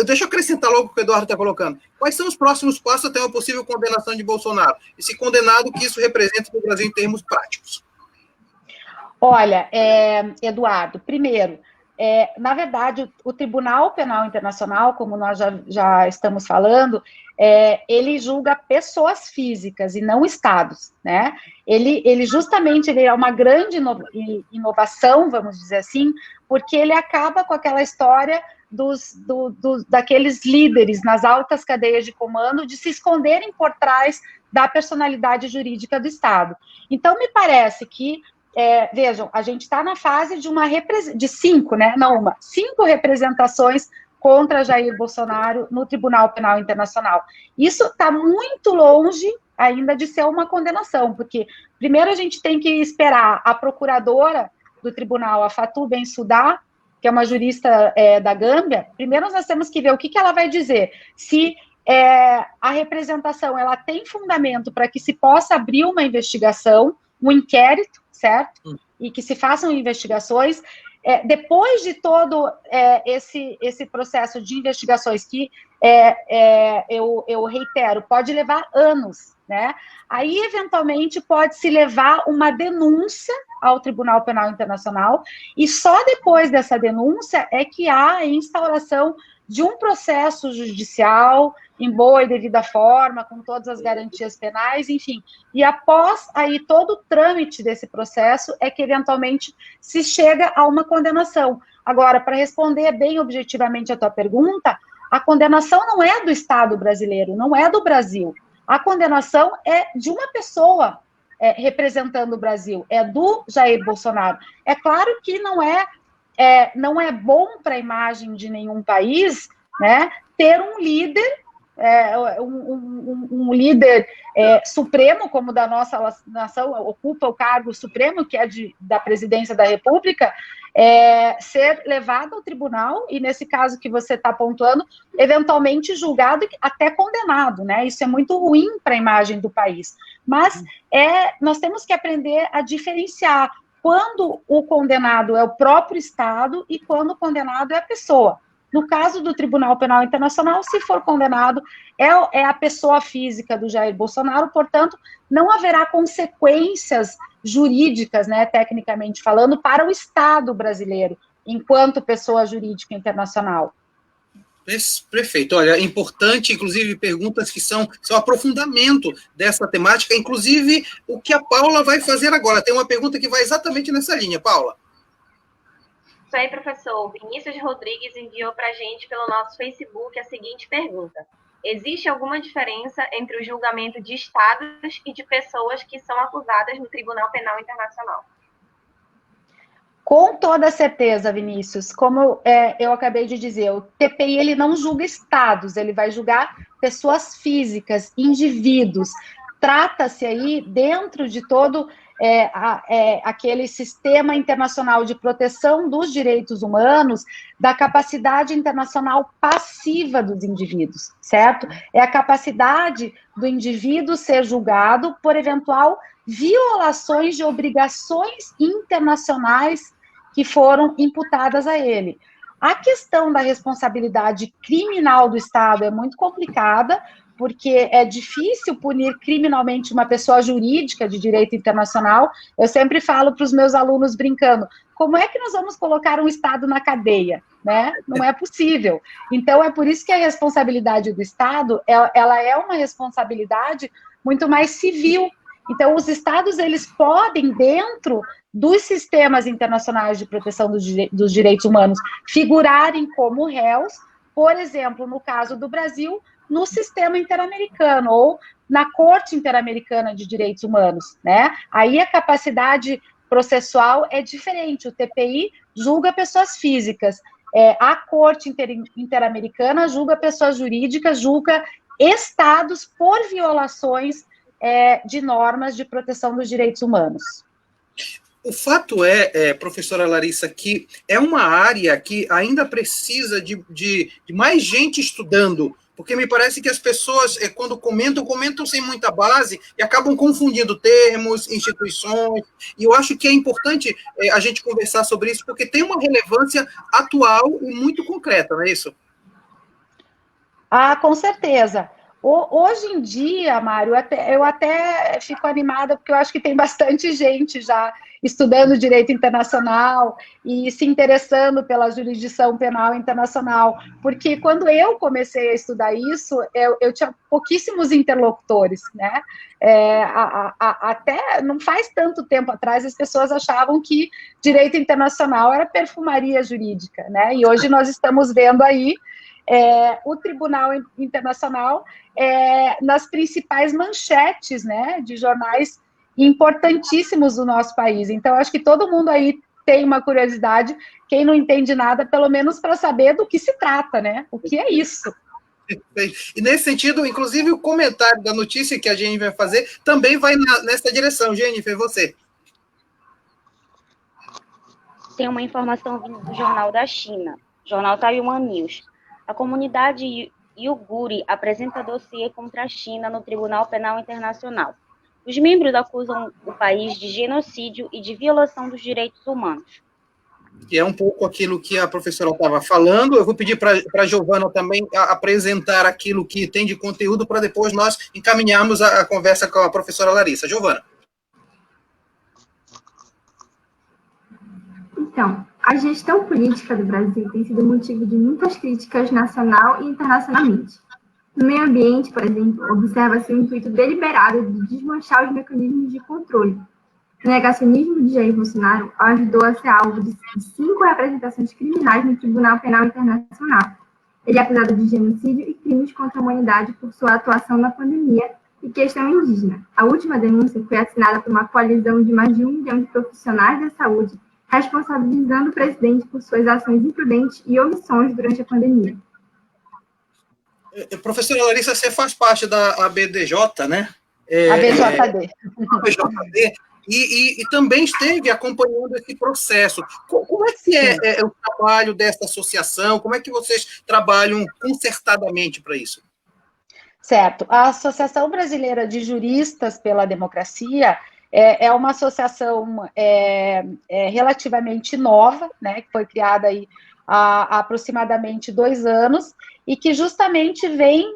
Deixa eu acrescentar logo o que o Eduardo está colocando. Quais são os próximos passos até uma possível condenação de Bolsonaro? E se condenado, o que isso representa para o Brasil em termos práticos? Olha, Eduardo, primeiro, na verdade, o Tribunal Penal Internacional, como nós já estamos falando, ele julga pessoas físicas e não estados, né? Ele justamente é uma grande inovação, vamos dizer assim, porque ele acaba com aquela história daqueles líderes nas altas cadeias de comando de se esconderem por trás da personalidade jurídica do Estado. Então, me parece que vejam, a gente está na fase de 5, né? Não uma, 5 representações contra Jair Bolsonaro no Tribunal Penal Internacional. Isso está muito longe ainda de ser uma condenação, porque primeiro a gente tem que esperar a procuradora do tribunal, a Fatou Bensouda, que é uma jurista da Gâmbia. Primeiro nós temos que ver o que ela vai dizer, se a representação ela tem fundamento para que se possa abrir uma investigação, um inquérito, certo? E que se façam investigações. Depois de todo esse processo de investigações, que eu reitero, pode levar anos, né? Aí, eventualmente, pode-se levar uma denúncia ao Tribunal Penal Internacional, e só depois dessa denúncia é que há a instauração de um processo judicial em boa e devida forma, com todas as garantias penais, enfim. E após aí todo o trâmite desse processo é que, eventualmente, se chega a uma condenação. Agora, para responder bem objetivamente a tua pergunta, a condenação não é do Estado brasileiro, não é do Brasil. A condenação é de uma pessoa representando o Brasil, é do Jair Bolsonaro. É claro que não é bom para a imagem de nenhum país, né, ter um líder, um líder supremo, como da nossa nação, ocupa o cargo supremo, que é da presidência da República, ser levado ao tribunal, e nesse caso que você está pontuando, eventualmente julgado e até condenado, né? Isso é muito ruim para a imagem do país. Mas nós temos que aprender a diferenciar quando o condenado é o próprio Estado e quando o condenado é a pessoa. No caso do Tribunal Penal Internacional, se for condenado, é a pessoa física do Jair Bolsonaro, portanto, não haverá consequências jurídicas, né, tecnicamente falando, para o Estado brasileiro, enquanto pessoa jurídica internacional. Perfeito. Olha, é importante, inclusive, perguntas que são aprofundamento dessa temática, inclusive o que a Paula vai fazer agora. Tem uma pergunta que vai exatamente nessa linha, Paula. Isso aí, professor. Vinícius Rodrigues enviou para a gente pelo nosso Facebook a seguinte pergunta: existe alguma diferença entre o julgamento de estados e de pessoas que são acusadas no Tribunal Penal Internacional? Com toda certeza, Vinícius. Como eu acabei de dizer, o TPI ele não julga estados, ele vai julgar pessoas físicas, indivíduos. Trata-se aí, dentro de todo aquele sistema internacional de proteção dos direitos humanos, da capacidade internacional passiva dos indivíduos, certo? É a capacidade do indivíduo ser julgado por eventual violações de obrigações internacionais que foram imputadas a ele. A questão da responsabilidade criminal do Estado é muito complicada, porque é difícil punir criminalmente uma pessoa jurídica de direito internacional. Eu sempre falo para os meus alunos brincando, como é que nós vamos colocar um Estado na cadeia? Né? Não é possível. Então, é por isso que a responsabilidade do Estado, ela é uma responsabilidade muito mais civil. Então, os Estados, eles podem, dentro dos sistemas internacionais de proteção dos direitos humanos, figurarem como réus, por exemplo, no caso do Brasil, no sistema interamericano, ou na Corte Interamericana de Direitos Humanos, né? Aí a capacidade processual é diferente, o TPI julga pessoas físicas, a Corte Interamericana julga pessoas jurídicas, julga estados por violações de normas de proteção dos direitos humanos. O fato professora Larissa, que é uma área que ainda precisa de mais gente estudando, porque me parece que as pessoas, quando comentam sem muita base e acabam confundindo termos, instituições, e eu acho que é importante a gente conversar sobre isso, porque tem uma relevância atual e muito concreta, não é isso? Ah, com certeza. Hoje em dia, Mário, eu até fico animada, porque eu acho que tem bastante gente já estudando direito internacional e se interessando pela jurisdição penal internacional, porque quando eu comecei a estudar isso, eu tinha pouquíssimos interlocutores, né? Até não faz tanto tempo atrás, as pessoas achavam que direito internacional era perfumaria jurídica, né? E hoje nós estamos vendo aí o Tribunal Internacional nas principais manchetes, né, de jornais importantíssimos do nosso país. Então, acho que todo mundo aí tem uma curiosidade, quem não entende nada, pelo menos para saber do que se trata, né? O que é isso? E nesse sentido, inclusive, o comentário da notícia que a Jennifer vai fazer também vai nessa direção. Jennifer, você. Tem uma informação vindo do jornal da China, jornal Taiwan News. A comunidade Uigur apresenta dossiê contra a China no Tribunal Penal Internacional. Os membros acusam o país de genocídio e de violação dos direitos humanos. Que é um pouco aquilo que a professora estava falando. Eu vou pedir para a Giovana também apresentar aquilo que tem de conteúdo para depois nós encaminharmos a conversa com a professora Larissa. Giovana. Então, a gestão política do Brasil tem sido motivo de muitas críticas nacional e internacionalmente. No meio ambiente, por exemplo, observa-se o intuito deliberado de desmanchar os mecanismos de controle. O negacionismo de Jair Bolsonaro ajudou a ser alvo de 5 representações criminais no Tribunal Penal Internacional. Ele é acusado de genocídio e crimes contra a humanidade por sua atuação na pandemia e questão indígena. A última denúncia foi assinada por uma coalizão de mais de 1 milhão de profissionais da saúde, responsabilizando o presidente por suas ações imprudentes e omissões durante a pandemia. Professora Larissa, você faz parte da ABDJ, né? ABJD. ABJD. E também esteve acompanhando esse processo. Como é que é o trabalho dessa associação? Como é que vocês trabalham concertadamente para isso? Certo. A Associação Brasileira de Juristas pela Democracia é uma associação relativamente nova, né, que foi criada aí há aproximadamente 2 anos, e que justamente vem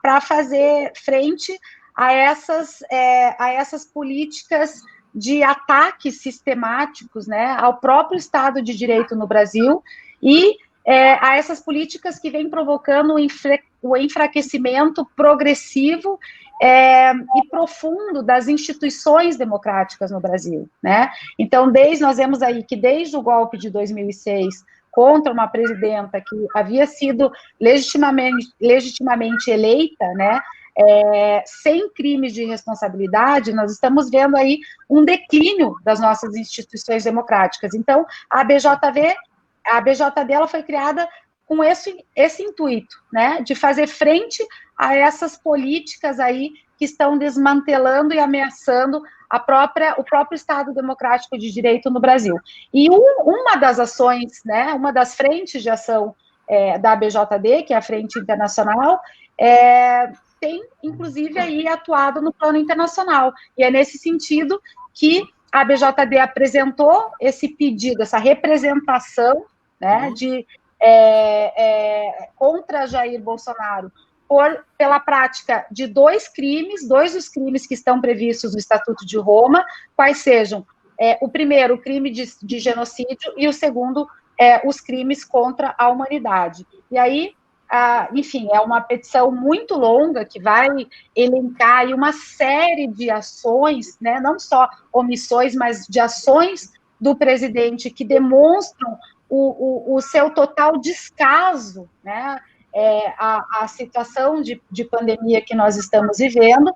para fazer frente a essas políticas de ataques sistemáticos, né, ao próprio Estado de Direito no Brasil e a essas políticas que vêm provocando o enfraquecimento progressivo e profundo das instituições democráticas no Brasil, né? Então, nós vemos aí que desde o golpe de 2006 contra uma presidenta que havia sido legitimamente eleita, né? Sem crimes de responsabilidade, nós estamos vendo aí um declínio das nossas instituições democráticas. Então, a BJD ela foi criada com esse intuito, né, de fazer frente a essas políticas aí que estão desmantelando e ameaçando o próprio Estado democrático de direito no Brasil. E uma das ações, né, uma das frentes de ação da ABJD, que é a Frente Internacional, tem, inclusive, aí atuado no plano internacional. E é nesse sentido que a ABJD apresentou esse pedido, essa representação, né, contra Jair Bolsonaro pela prática de 2 dos crimes que estão previstos no Estatuto de Roma, quais sejam o primeiro, o crime de genocídio, e o segundo, os crimes contra a humanidade. E aí, enfim, é uma petição muito longa que vai elencar aí uma série de ações, né, não só omissões, mas de ações do presidente que demonstram o seu total descaso, né, a situação de pandemia que nós estamos vivendo,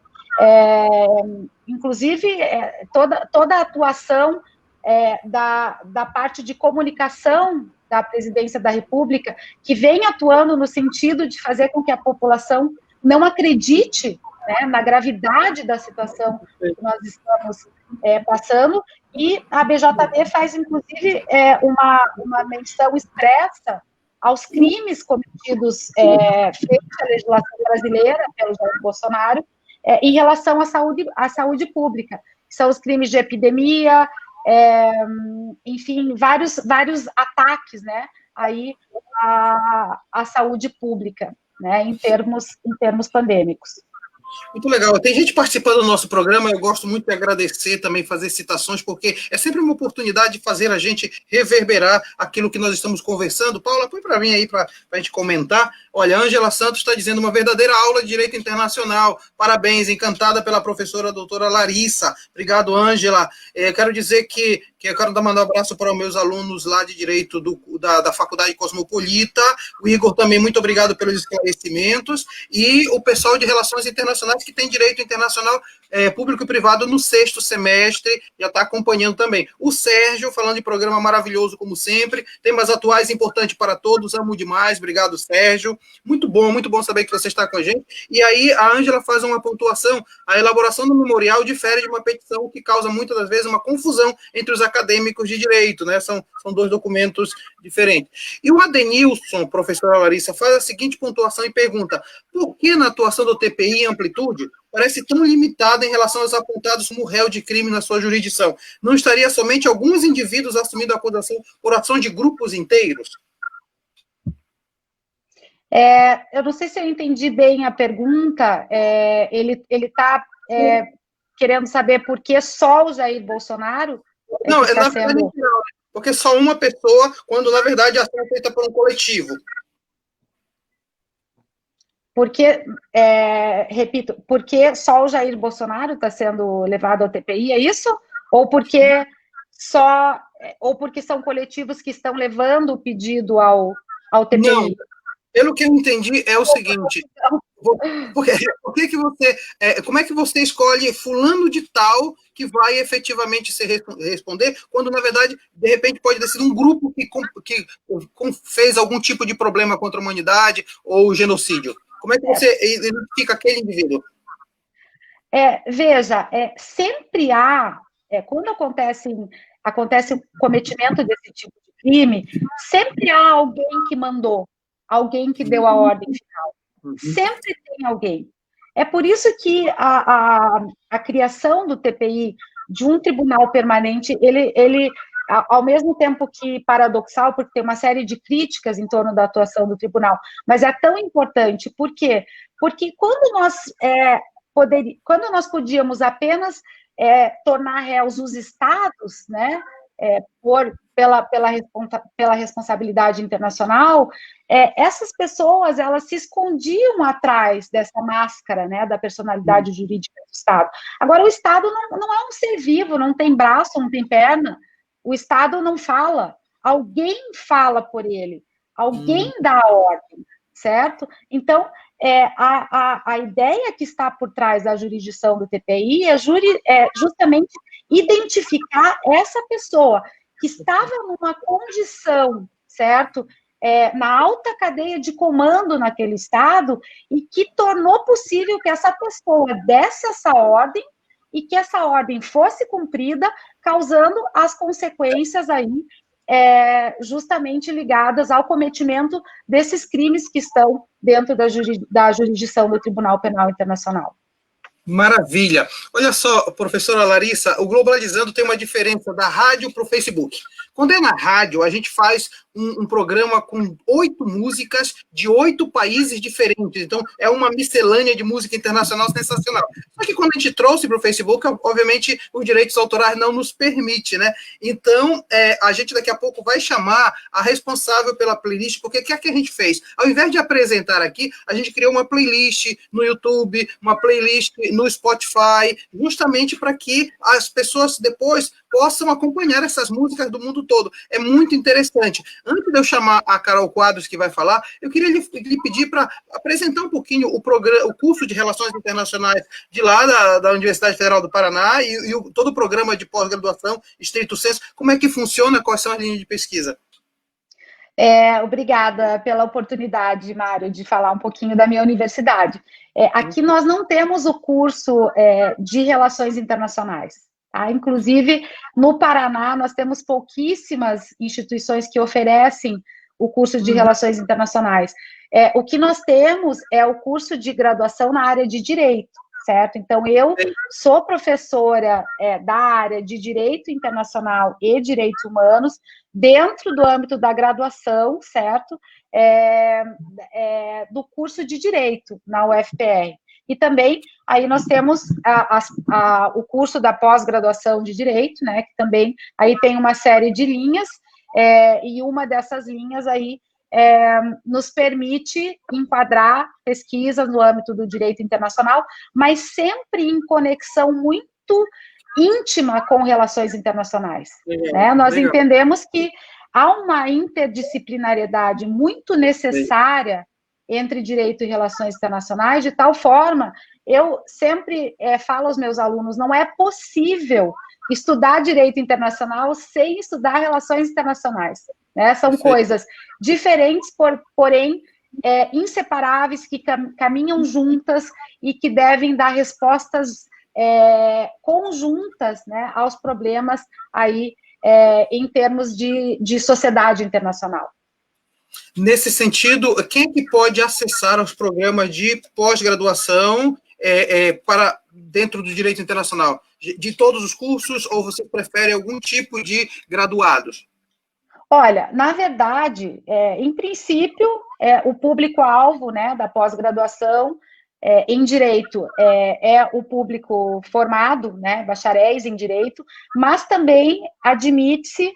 inclusive toda a atuação da parte de comunicação da Presidência da República, que vem atuando no sentido de fazer com que a população não acredite, né, na gravidade da situação que nós estamos passando, e a BJD faz, inclusive, uma menção expressa aos crimes cometidos frente à legislação brasileira pelo Jair Bolsonaro em relação à saúde pública, que são os crimes de epidemia, enfim, vários ataques, né, aí à saúde pública. né, em termos pandêmicos. Muito legal. Tem gente participando do nosso programa, eu gosto muito de agradecer também, fazer citações, porque é sempre uma oportunidade de fazer a gente reverberar aquilo que nós estamos conversando. Paula, põe para mim aí para a gente comentar. Olha, Ângela Santos está dizendo uma verdadeira aula de Direito Internacional. Parabéns, encantada pela professora doutora Larissa. Obrigado, Ângela. Quero dizer que eu quero mandar um abraço para os meus alunos lá de Direito da Faculdade Cosmopolita. O Igor também, muito obrigado pelos esclarecimentos. E o pessoal de Relações Internacionais, que tem Direito Internacional Público e Privado no 6º semestre, já está acompanhando também. O Sérgio, falando de programa maravilhoso, como sempre. Temas atuais importantes para todos, amo demais. Obrigado, Sérgio. Muito bom saber que você está com a gente. E aí, a Ângela faz uma pontuação. A elaboração do memorial difere de uma petição que causa, muitas das vezes, uma confusão entre os acadêmicos de direito, né? São dois documentos diferentes. E o Adenilson, professora Larissa, faz a seguinte pontuação e pergunta: por que na atuação do TPI em amplitude parece tão limitada em relação aos apontados como réu de crime na sua jurisdição? Não estaria somente alguns indivíduos assumindo a acusação por ação de grupos inteiros? Eu não sei se eu entendi bem a pergunta. Ele está querendo saber por que só o Jair Bolsonaro? Não, na verdade não, porque só uma pessoa, quando na verdade a ação é feita por um coletivo. Porque, repito, porque só o Jair Bolsonaro está sendo levado ao TPI, é isso? Ou porque são coletivos que estão levando o pedido ao TPI? Não, pelo que eu entendi, é o seguinte: como é que você escolhe fulano de tal que vai efetivamente se responder, quando, na verdade, de repente, pode ter sido um grupo que fez algum tipo de problema contra a humanidade ou genocídio? Como é que você identifica aquele indivíduo? Veja, sempre há, quando acontece o cometimento desse tipo de crime, sempre há alguém que mandou, alguém que deu a ordem final. Sempre tem alguém. É por isso que a criação do TPI, de um tribunal permanente, ele, ao mesmo tempo que paradoxal, porque tem uma série de críticas em torno da atuação do tribunal, mas é tão importante. Por quê? Porque quando nós podíamos apenas tornar réus os estados, né, pela responsabilidade internacional, essas pessoas, elas se escondiam atrás dessa máscara, né, da personalidade jurídica do Estado. Agora, o Estado não é um ser vivo, não tem braço, não tem perna. O Estado não fala, alguém fala por ele, alguém dá a ordem, certo? Então, a ideia que está por trás da jurisdição do TPI é justamente identificar essa pessoa que estava numa condição, certo? Na alta cadeia de comando naquele Estado, e que tornou possível que essa pessoa desse essa ordem e que essa ordem fosse cumprida, causando as consequências aí justamente ligadas ao cometimento desses crimes que estão dentro da jurisdição do Tribunal Penal Internacional. Maravilha. Olha só, professora Larissa, o Globalizando tem uma diferença da rádio para o Facebook. Quando é na rádio, a gente faz um programa com 8 músicas de 8 países diferentes. Então, é uma miscelânea de música internacional sensacional. Só que quando a gente trouxe para o Facebook, obviamente, os direitos autorais não nos permitem, né? Então, a gente daqui a pouco vai chamar a responsável pela playlist, porque o que é que a gente fez? Ao invés de apresentar aqui, a gente criou uma playlist no YouTube, uma playlist no Spotify, justamente para que as pessoas depois possam acompanhar essas músicas do mundo todo. É muito interessante. Antes de eu chamar a Carol Quadros, que vai falar, eu queria lhe pedir para apresentar um pouquinho o curso de Relações Internacionais de lá, da Universidade Federal do Paraná, e todo o programa de pós-graduação, estrito sensu. Como é que funciona, quais são as linhas de pesquisa? Obrigada pela oportunidade, Mário, de falar um pouquinho da minha universidade. Aqui nós não temos o curso de Relações Internacionais. Tá? Inclusive, no Paraná, nós temos pouquíssimas instituições que oferecem o curso de Relações Internacionais. O que nós temos é o curso de graduação na área de Direito, certo? Então, eu sou professora da área de Direito Internacional e Direitos Humanos, dentro do âmbito da graduação, certo? Do curso de Direito na UFPR. E também, aí nós temos o curso da pós-graduação de Direito, né, que também aí tem uma série de linhas, e uma dessas linhas aí nos permite enquadrar pesquisas no âmbito do direito internacional, mas sempre em conexão muito íntima com relações internacionais. Né? Nós entendemos que há uma interdisciplinariedade muito necessária entre direito e relações internacionais, de tal forma, eu sempre falo aos meus alunos, não é possível estudar direito internacional sem estudar relações internacionais. Né? São coisas diferentes, porém inseparáveis, que caminham juntas e que devem dar respostas conjuntas, né, aos problemas aí em termos de sociedade internacional. Nesse sentido, quem é que pode acessar os programas de pós-graduação para dentro do direito internacional? De todos os cursos, ou você prefere algum tipo de graduados? Olha, na verdade, em princípio, o público-alvo, né, da pós-graduação em direito é o público formado, né, bacharéis em direito, mas também admite-se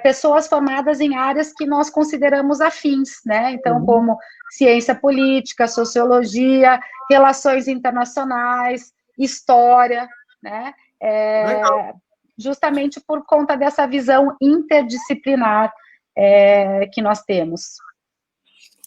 pessoas formadas em áreas que nós consideramos afins, né? Então, como ciência política, sociologia, relações internacionais, história, né? Justamente por conta dessa visão interdisciplinar que nós temos.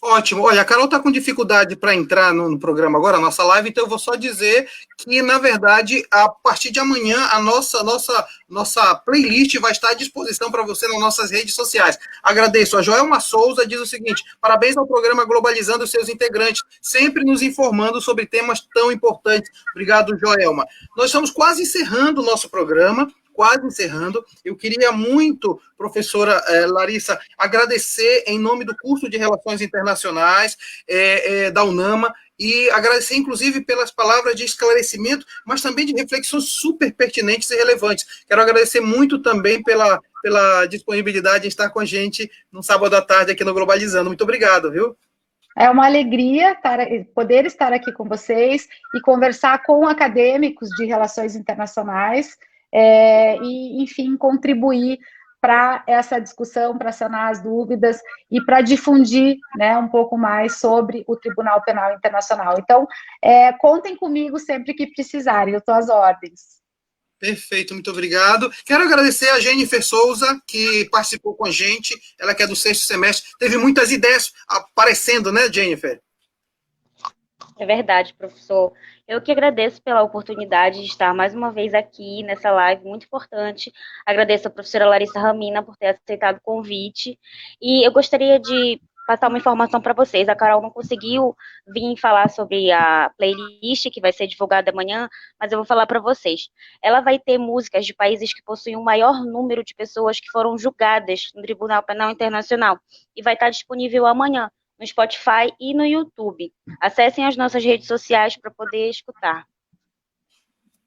Ótimo. Olha, a Carol está com dificuldade para entrar no programa agora, a nossa live, então eu vou só dizer que, na verdade, a partir de amanhã, a nossa playlist vai estar à disposição para você nas nossas redes sociais. Agradeço. A Joelma Souza diz o seguinte: parabéns ao programa Globalizando os seus integrantes, sempre nos informando sobre temas tão importantes. Obrigado, Joelma. Nós estamos quase encerrando o nosso programa. Eu queria muito, professora Larissa, agradecer em nome do curso de Relações Internacionais da UNAMA, e agradecer, inclusive, pelas palavras de esclarecimento, mas também de reflexões super pertinentes e relevantes. Quero agradecer muito também pela disponibilidade em estar com a gente no sábado à tarde aqui no Globalizando. Muito obrigado, viu? É uma alegria poder estar aqui com vocês e conversar com acadêmicos de relações internacionais, e, enfim, contribuir para essa discussão, para sanar as dúvidas e para difundir, né, um pouco mais sobre o Tribunal Penal Internacional. Então, contem comigo sempre que precisarem, eu estou às ordens. Perfeito, muito obrigado. Quero agradecer a Jennifer Souza, que participou com a gente, ela que é do 6º semestre, teve muitas ideias aparecendo, né, Jennifer? É verdade, professor. Eu que agradeço pela oportunidade de estar mais uma vez aqui nessa live muito importante. Agradeço a professora Larissa Ramina por ter aceitado o convite. E eu gostaria de passar uma informação para vocês. A Carol não conseguiu vir falar sobre a playlist que vai ser divulgada amanhã, mas eu vou falar para vocês. Ela vai ter músicas de países que possuem o maior número de pessoas que foram julgadas no Tribunal Penal Internacional. E vai estar disponível amanhã no Spotify e no YouTube. Acessem as nossas redes sociais para poder escutar.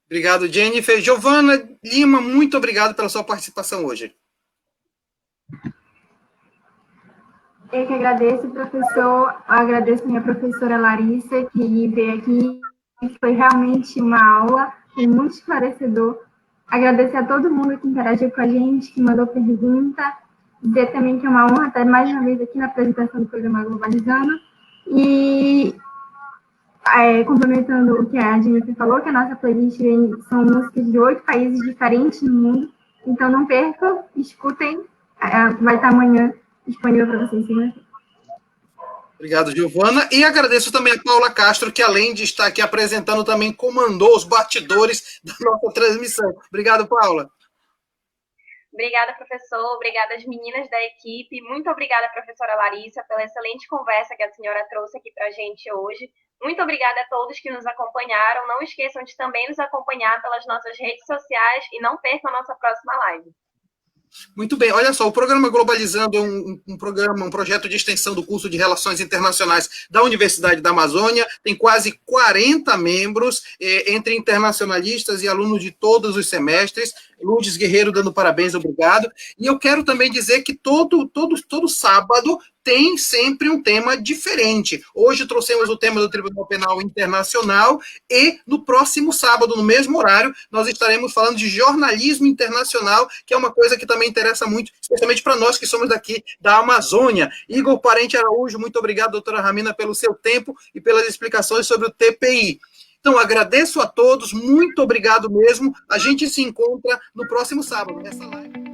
Obrigado, Jennifer. Giovana Lima, muito obrigado pela sua participação hoje. Eu que agradeço, professor. Eu agradeço minha professora Larissa, que veio aqui. Foi realmente uma aula, foi muito esclarecedor. Agradecer a todo mundo que interagiu com a gente, que mandou pergunta. Dizer também que é uma honra estar mais uma vez aqui na apresentação do programa Globalizando. E complementando o que a Jennifer falou, que a nossa playlist são músicas de 8 países diferentes no mundo. Então não percam, escutem. Vai estar amanhã disponível para vocês. Obrigado, Giovana. E agradeço também a Paula Castro, que além de estar aqui apresentando, também comandou os bastidores da nossa transmissão. Obrigado, Paula. Obrigada, professor. Obrigada às meninas da equipe. Muito obrigada, professora Larissa, pela excelente conversa que a senhora trouxe aqui para a gente hoje. Muito obrigada a todos que nos acompanharam. Não esqueçam de também nos acompanhar pelas nossas redes sociais e não percam a nossa próxima live. Muito bem, olha só, o Programa Globalizando é um projeto de extensão do curso de Relações Internacionais da Universidade da Amazônia, tem quase 40 membros, entre internacionalistas e alunos de todos os semestres. Lourdes Guerreiro dando parabéns, obrigado. E eu quero também dizer que todo sábado tem sempre um tema diferente. Hoje trouxemos o tema do Tribunal Penal Internacional e no próximo sábado, no mesmo horário, nós estaremos falando de jornalismo internacional, que é uma coisa que também interessa muito, especialmente para nós que somos daqui da Amazônia. Igor Parente Araújo, muito obrigado, doutora Ramina, pelo seu tempo e pelas explicações sobre o TPI. Então, agradeço a todos, muito obrigado mesmo. A gente se encontra no próximo sábado. Essa live...